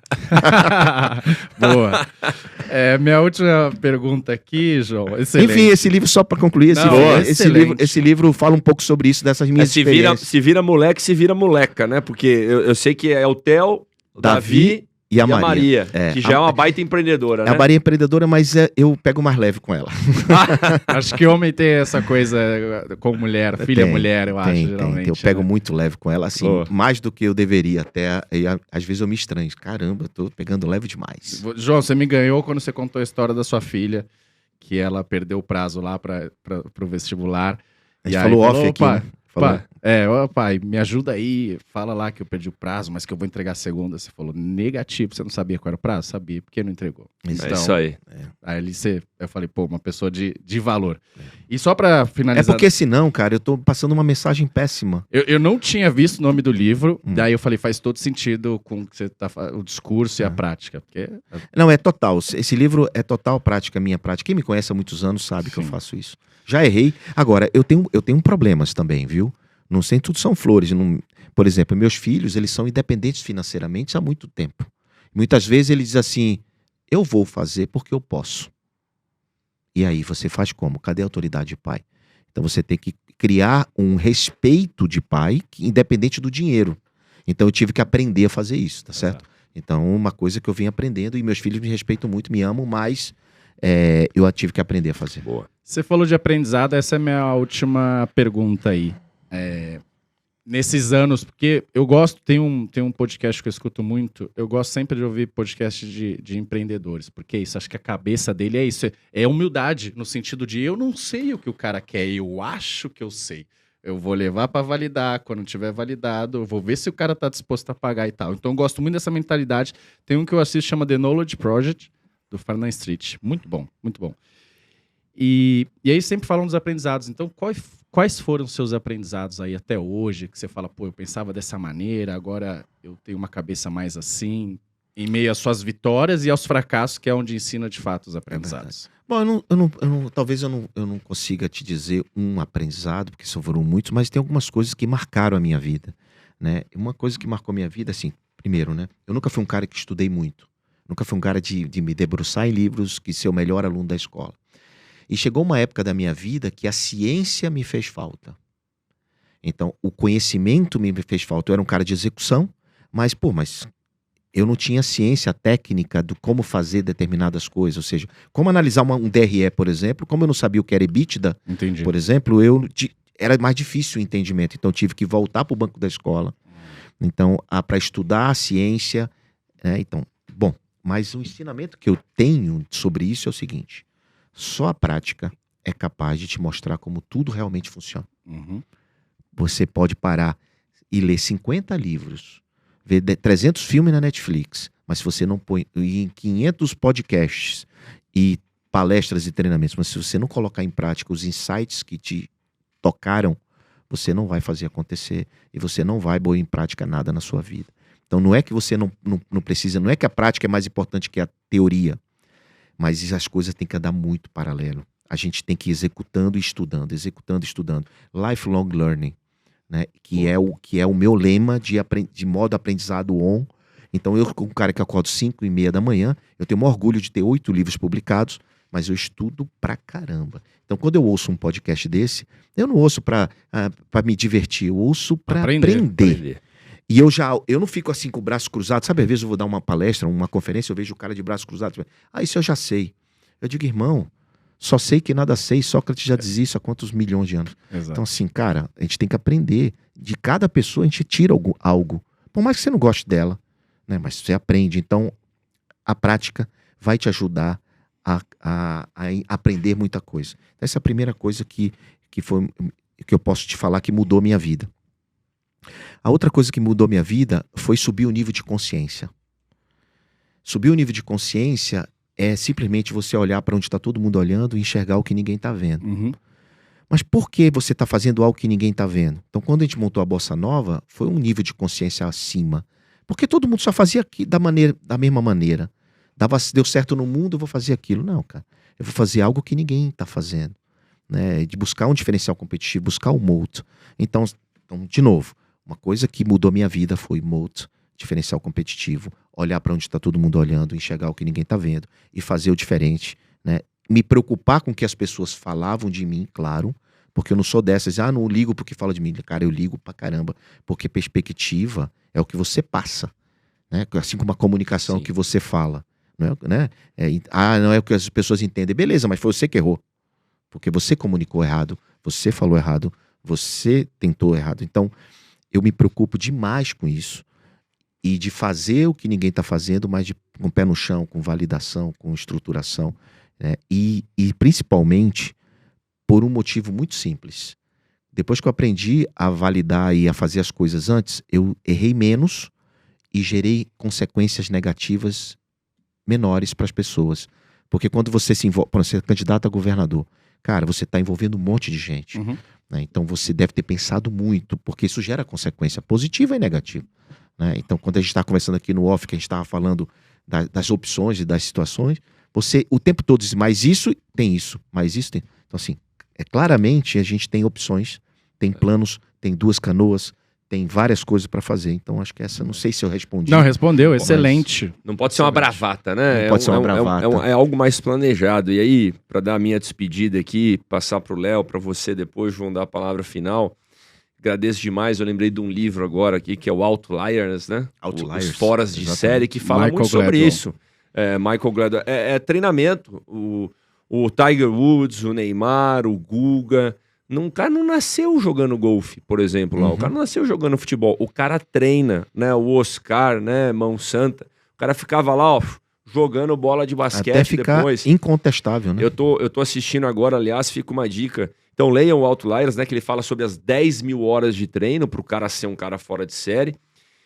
Boa. Minha última pergunta aqui, João. Excelente. Enfim, esse livro, só para concluir, esse livro fala um pouco sobre isso, dessas minhas experiências. Se vira moleque, se vira moleca, né? Porque eu sei que é o Theo, Davi e a Maria. Que já é uma baita empreendedora, né? A Maria é empreendedora, mas eu pego mais leve com ela. Acho que homem tem essa coisa com mulher, filha mulher, eu acho, geralmente. Eu pego muito leve com ela, assim, mais do que eu deveria até. E, às vezes eu me estranho. Caramba, eu tô pegando leve demais. João, você me ganhou quando você contou a história da sua filha, que ela perdeu o prazo lá pro vestibular. A gente falou off aqui, né? Pai, me ajuda aí, fala lá que eu perdi o prazo, mas que eu vou entregar segunda. Você falou negativo, você não sabia qual era o prazo? Sabia, porque não entregou. Então, é isso aí. Aí eu falei, pô, uma pessoa de valor. E só pra finalizar... É porque senão, cara, eu tô passando uma mensagem péssima. Eu não tinha visto o nome do livro, daí eu falei, faz todo sentido com o que você tá falando, o discurso e a prática. Porque... Não, é total. Esse livro é total prática, minha prática. Quem me conhece há muitos anos sabe que eu faço isso. Já errei. Agora, eu tenho problemas também, viu? Não sei, tudo são flores. Por exemplo, meus filhos, eles são independentes financeiramente há muito tempo. Muitas vezes eles dizem assim, eu vou fazer porque eu posso. E aí você faz como? Cadê a autoridade de pai? Então você tem que criar um respeito de pai, independente do dinheiro. Então eu tive que aprender a fazer isso, tá certo? Então uma coisa que eu venho aprendendo, e meus filhos me respeitam muito, me amam, mas eu tive que aprender a fazer. Boa. Você falou de aprendizado, essa é a minha última pergunta aí. Nesses anos, porque eu gosto, tem um podcast que eu escuto muito, eu gosto sempre de ouvir podcast de empreendedores, porque isso, acho que a cabeça dele é isso, é humildade, no sentido de eu não sei o que o cara quer, eu acho que eu sei. Eu vou levar para validar, quando tiver validado, eu vou ver se o cara tá disposto a pagar e tal. Então eu gosto muito dessa mentalidade. Tem um que eu assisto, chama The Knowledge Project, do Fernand Street. Muito bom, muito bom. E aí sempre falam dos aprendizados. Então, quais foram os seus aprendizados aí até hoje? Que você fala, pô, eu pensava dessa maneira, agora eu tenho uma cabeça mais assim, em meio às suas vitórias e aos fracassos, que é onde ensina de fato os aprendizados. Bom, talvez eu não consiga te dizer um aprendizado, porque foram muitos, mas tem algumas coisas que marcaram a minha vida, né? Uma coisa que marcou a minha vida, assim, primeiro, né? Eu nunca fui um cara que estudei muito. Nunca fui um cara de me debruçar em livros, que ser o melhor aluno da escola. E chegou uma época da minha vida que a ciência me fez falta. Então, o conhecimento me fez falta. Eu era um cara de execução, mas eu não tinha ciência técnica do como fazer determinadas coisas. Ou seja, como analisar um DRE, por exemplo, como eu não sabia o que era EBITDA, por exemplo, era mais difícil o entendimento. Então, eu tive que voltar para o banco da escola. Então, para estudar a ciência. Então, bom, mas o ensinamento que eu tenho sobre isso é o seguinte: só a prática é capaz de te mostrar como tudo realmente funciona. Você pode parar e ler 50 livros, ver 300 filmes na Netflix, mas se você não põe em 500 podcasts e palestras e treinamentos, mas se você não colocar em prática os insights que te tocaram, você não vai fazer acontecer e você não vai pôr em prática nada na sua vida. Então não é que você não precisa, não é que a prática é mais importante que a teoria, mas as coisas têm que andar muito paralelo. A gente tem que ir executando e estudando. Lifelong learning, né? Que é o meu lema de modo aprendizado on. Então eu, como um cara que acordo 5:30 da manhã, eu tenho o maior orgulho de ter 8 livros publicados, mas eu estudo pra caramba. Então quando eu ouço um podcast desse, eu não ouço pra me divertir, eu ouço pra aprender. E eu não fico assim com o braço cruzado. Sabe, às vezes eu vou dar uma palestra, uma conferência, eu vejo o cara de braço cruzado. Isso eu já sei. Eu digo, irmão, só sei que nada sei. Sócrates já dizia isso há quantos milhões de anos. Exato. Então assim, cara, a gente tem que aprender. De cada pessoa a gente tira algo. Por mais que você não goste dela, né? Mas você aprende. Então a prática vai te ajudar a aprender muita coisa. Então, essa é a primeira coisa que eu posso te falar que mudou minha vida. A outra coisa que mudou minha vida foi subir o nível de consciência. Subir o nível de consciência é simplesmente você olhar para onde está todo mundo olhando e enxergar o que ninguém está vendo. Mas por que você está fazendo algo que ninguém está vendo? Então, quando a gente montou a Bossa Nova, foi um nível de consciência acima. Porque todo mundo só fazia da mesma maneira. Deu certo no mundo, eu vou fazer aquilo. Não, cara. Eu vou fazer algo que ninguém está fazendo. Né? De buscar um diferencial competitivo, buscar o moat. Então, de novo, uma coisa que mudou minha vida foi moat, diferencial competitivo, olhar para onde está todo mundo olhando, enxergar o que ninguém está vendo e fazer o diferente. Né? Me preocupar com o que as pessoas falavam de mim, claro, porque eu não sou dessas, não ligo porque fala de mim. Cara, eu ligo pra caramba, porque perspectiva é o que você passa. Né? Assim como a comunicação é o que você fala. Não é, né? Não é o que as pessoas entendem. Beleza, mas foi você que errou. Porque você comunicou errado, você falou errado, você tentou errado. Então, eu me preocupo demais com isso. E de fazer o que ninguém está fazendo, mas com o pé no chão, com validação, com estruturação. Né? E principalmente por um motivo muito simples. Depois que eu aprendi a validar e a fazer as coisas antes, eu errei menos e gerei consequências negativas menores para as pessoas. Porque quando você se envolve, quando você é candidato a governador, cara, você está envolvendo um monte de gente. Uhum. Né? Então você deve ter pensado muito, porque isso gera consequência positiva e negativa. Né? Então, quando a gente está conversando aqui no off, que a gente estava falando das opções e das situações, você o tempo todo diz, mas isso tem isso, mas isso tem. Então, assim, claramente a gente tem opções, tem planos, tem 2 canoas, tem várias coisas para fazer. Então, acho que essa, não sei se eu respondi. Não, respondeu, excelente. Não pode ser uma bravata, né? Não pode ser uma bravata. É algo mais planejado. E aí, para dar a minha despedida aqui, passar para o Léo, para você depois, João, dar a palavra final. Agradeço demais. Eu lembrei de um livro agora aqui, que é o Outliers, né? Outliers. Os Foras de Exatamente. Série, que fala Michael muito sobre Gladwell. isso. Michael Gladwell. É treinamento. O Tiger Woods, o Neymar, o Guga. O cara não nasceu jogando golfe, por exemplo. Lá. O cara não nasceu jogando futebol. O cara treina, né? O Oscar, né? Mão Santa. O cara ficava lá, ó, jogando bola de basquete Até ficar depois. incontestável, né? Eu tô assistindo agora, aliás, fica uma dica. Então leiam o Outliers, né? Que ele fala sobre as 10 mil horas de treino pro cara ser um cara fora de série.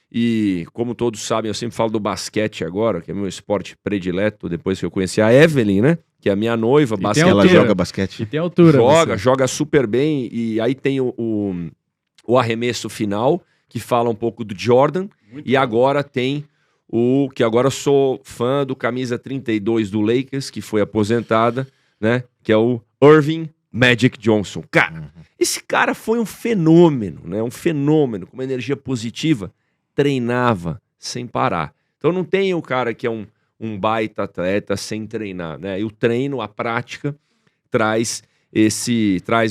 E como todos sabem, eu sempre falo do basquete agora, que é meu esporte predileto, depois que eu conheci a Evelyn, né? Que é a minha noiva, E basquete. tem Ela altura. joga basquete. E tem altura. Joga super bem. E aí tem o arremesso final, que fala um pouco do Jordan. E agora tem que agora eu sou fã do camisa 32 do Lakers, que foi aposentada, né? Que é o Irving Magic Johnson. Cara, esse cara foi um fenômeno, né? Um fenômeno, com uma energia positiva. Treinava sem parar. Então não tem o cara que é um baita atleta sem treinar, né? E o treino, a prática, traz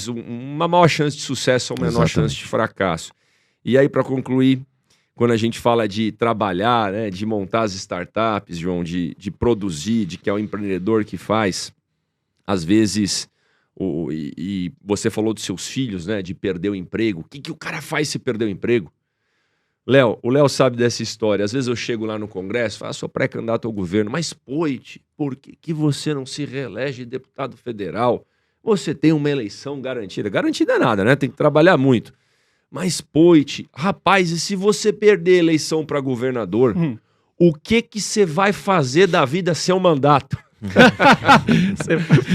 uma maior chance de sucesso ou uma menor chance de fracasso. E aí, para concluir, quando a gente fala de trabalhar, né, de montar as startups, João, de produzir, de que é o empreendedor que faz, às vezes, e você falou dos seus filhos, né, de perder o emprego. O que o cara faz se perder o emprego? O Léo sabe dessa história. Às vezes eu chego lá no Congresso e falo, sou pré-candidato ao governo, mas Poit, por que você não se reelege deputado federal? Você tem uma eleição garantida. Garantida é nada, né? Tem que trabalhar muito. Mas Poit, rapaz, e se você perder a eleição para governador, o que você vai fazer da vida seu mandato?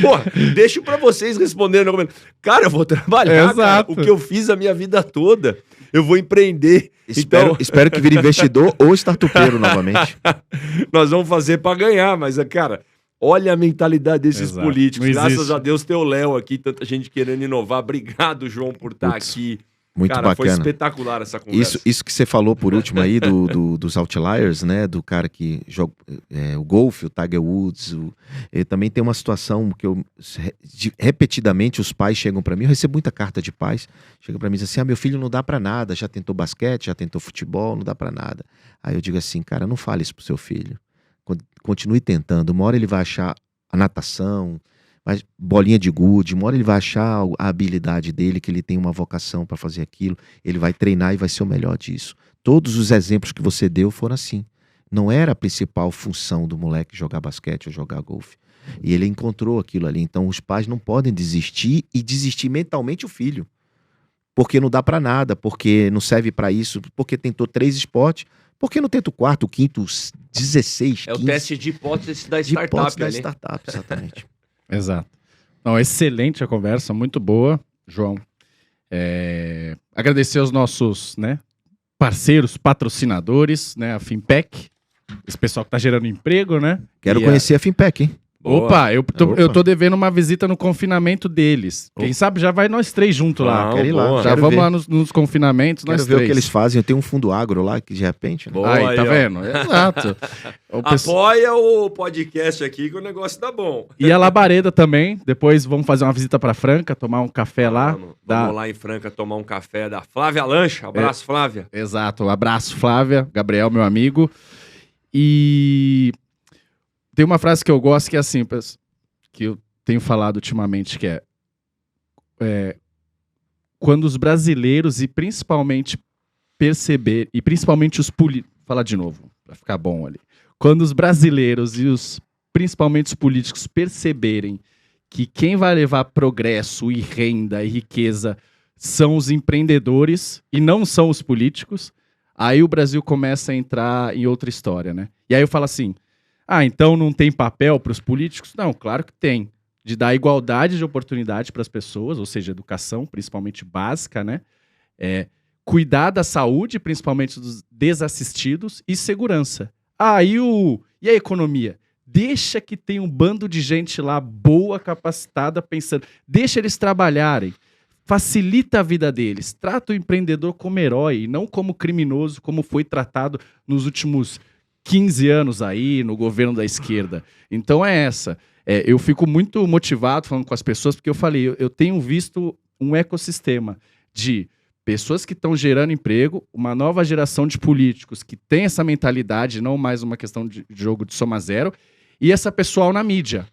Porra, deixo pra vocês responderem. Cara, eu vou trabalhar, cara, o que eu fiz a minha vida toda. Eu vou empreender. Espero que vire investidor ou startupeiro novamente. Nós vamos fazer pra ganhar, mas, cara, olha a mentalidade desses políticos. Graças a Deus tem o Léo aqui, tanta gente querendo inovar. Obrigado, João, por estar aqui. Muito cara, bacana. Foi espetacular essa conversa. Isso que você falou por último aí dos Outliers, né? Do cara que joga o golfe, o Tiger Woods. Ele também tem uma situação que repetidamente os pais chegam para mim. Eu recebo muita carta de pais. Chegam para mim e dizem assim: meu filho não dá para nada. Já tentou basquete, já tentou futebol, não dá para nada. Aí eu digo assim, cara, não fale isso pro seu filho. Continue tentando. Uma hora ele vai achar a natação, bolinha de gude, uma hora ele vai achar a habilidade dele, que ele tem uma vocação para fazer aquilo, ele vai treinar e vai ser o melhor disso. Todos os exemplos que você deu foram assim. Não era a principal função do moleque jogar basquete ou jogar golfe. E ele encontrou aquilo ali. Então os pais não podem desistir e desistir mentalmente o filho. Porque não dá para nada, porque não serve para isso, porque tentou 3 esportes, porque não tenta o 4º, o 5º, 16, 15. É o teste de hipótese da de startup. hipótese da ali. startup, exatamente. Exato. Não, excelente a conversa, muito boa, João. Agradecer aos nossos, né, parceiros, patrocinadores, né? A Finpec, esse pessoal que tá gerando emprego, né? Quero E conhecer a Finpec, hein? Boa. Opa, eu Opa. tô devendo uma visita no confinamento deles. Quem sabe já vai nós três juntos lá. Não, Quero ir lá. boa. Já Quero vamos ver. lá nos confinamentos, Quero nós ver três. o que eles fazem. Eu tenho um fundo agro lá, que de repente... Né? Boa. Aí, tá Aí, ó. vendo? Exato. O pessoal- Apoia o podcast aqui que o negócio dá bom. E a Labareda também. Depois vamos fazer uma visita pra Franca, tomar um café lá. Vamos lá em Franca tomar um café da Flávia Lancha. Abraço, Flávia. Exato. Abraço, Flávia. Gabriel, meu amigo. E tem uma frase que eu gosto que é assim, que eu tenho falado ultimamente, que é quando os brasileiros e principalmente os políticos... Falar de novo, pra ficar bom ali. Quando os brasileiros e principalmente os políticos perceberem que quem vai levar progresso e renda e riqueza são os empreendedores e não são os políticos, aí o Brasil começa a entrar em outra história, né? E aí eu falo assim, então não tem papel para os políticos? Não, claro que tem. De dar igualdade de oportunidade para as pessoas, ou seja, educação, principalmente básica, né? Cuidar da saúde, principalmente dos desassistidos, e segurança. E a economia? Deixa que tem um bando de gente lá boa, capacitada, pensando. Deixa eles trabalharem. Facilita a vida deles. Trata o empreendedor como herói, e não como criminoso, como foi tratado nos últimos 15 anos aí, no governo da esquerda. Então é essa. Eu fico muito motivado falando com as pessoas, porque eu falei, eu tenho visto um ecossistema de pessoas que estão gerando emprego, uma nova geração de políticos que tem essa mentalidade, não mais uma questão de jogo de soma zero, e essa pessoal na mídia,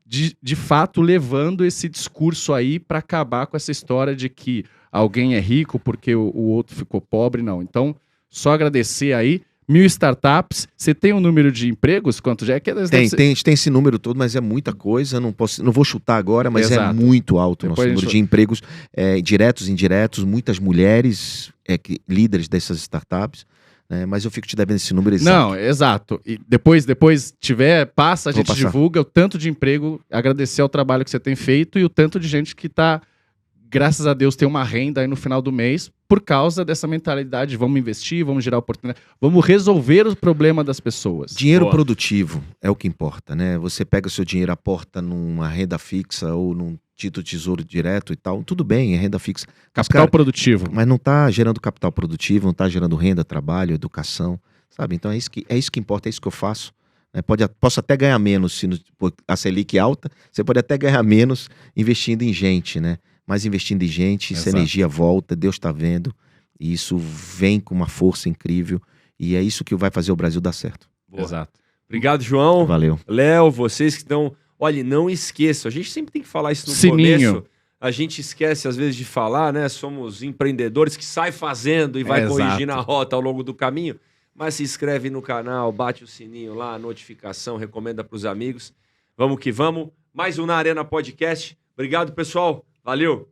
de fato levando esse discurso aí para acabar com essa história de que alguém é rico porque o outro ficou pobre, não. Então, só agradecer aí. 1.000 startups. Você tem um número de empregos? Quanto já é? Tem esse número todo, mas é muita coisa. Não vou chutar agora, mas Exato. é muito alto o nosso Depois número de empregos, diretos e indiretos, muitas mulheres líderes dessas startups. Mas eu fico te devendo esse número exato. Não, exato. E depois passa, a Vou gente passar. divulga o tanto de emprego, agradecer ao trabalho que você tem feito e o tanto de gente que tá, graças a Deus, tem uma renda aí no final do mês por causa dessa mentalidade, vamos investir, vamos gerar oportunidade, vamos resolver o problema das pessoas. Dinheiro Boa. produtivo é o que importa, né? Você pega o seu dinheiro, aporta numa renda fixa ou num título tesouro direto e tal, tudo bem, é renda fixa. Mas, Capital cara, produtivo. mas não está gerando capital produtivo, não está gerando renda, trabalho, educação, sabe? Então é isso que importa, é isso que eu faço. Né? Posso até ganhar menos, se a Selic é alta, você pode até ganhar menos investindo em gente, né? Mas investindo em gente, essa Exato. energia volta, Deus está vendo, e isso vem com uma força incrível, e é isso que vai fazer o Brasil dar certo. Boa. Exato. Obrigado, João. Valeu. Léo, vocês que estão... Olha, não esqueçam, a gente sempre tem que falar isso no Sininho. começo. A gente esquece, às vezes, de falar, né? Somos empreendedores que saem fazendo e vai Exato. corrigindo a rota ao longo do caminho. Mas se inscreve no canal, bate o sininho lá, a notificação, recomenda para os amigos. Vamos que vamos. Mais um Na Arena Podcast. Obrigado, pessoal. Valeu.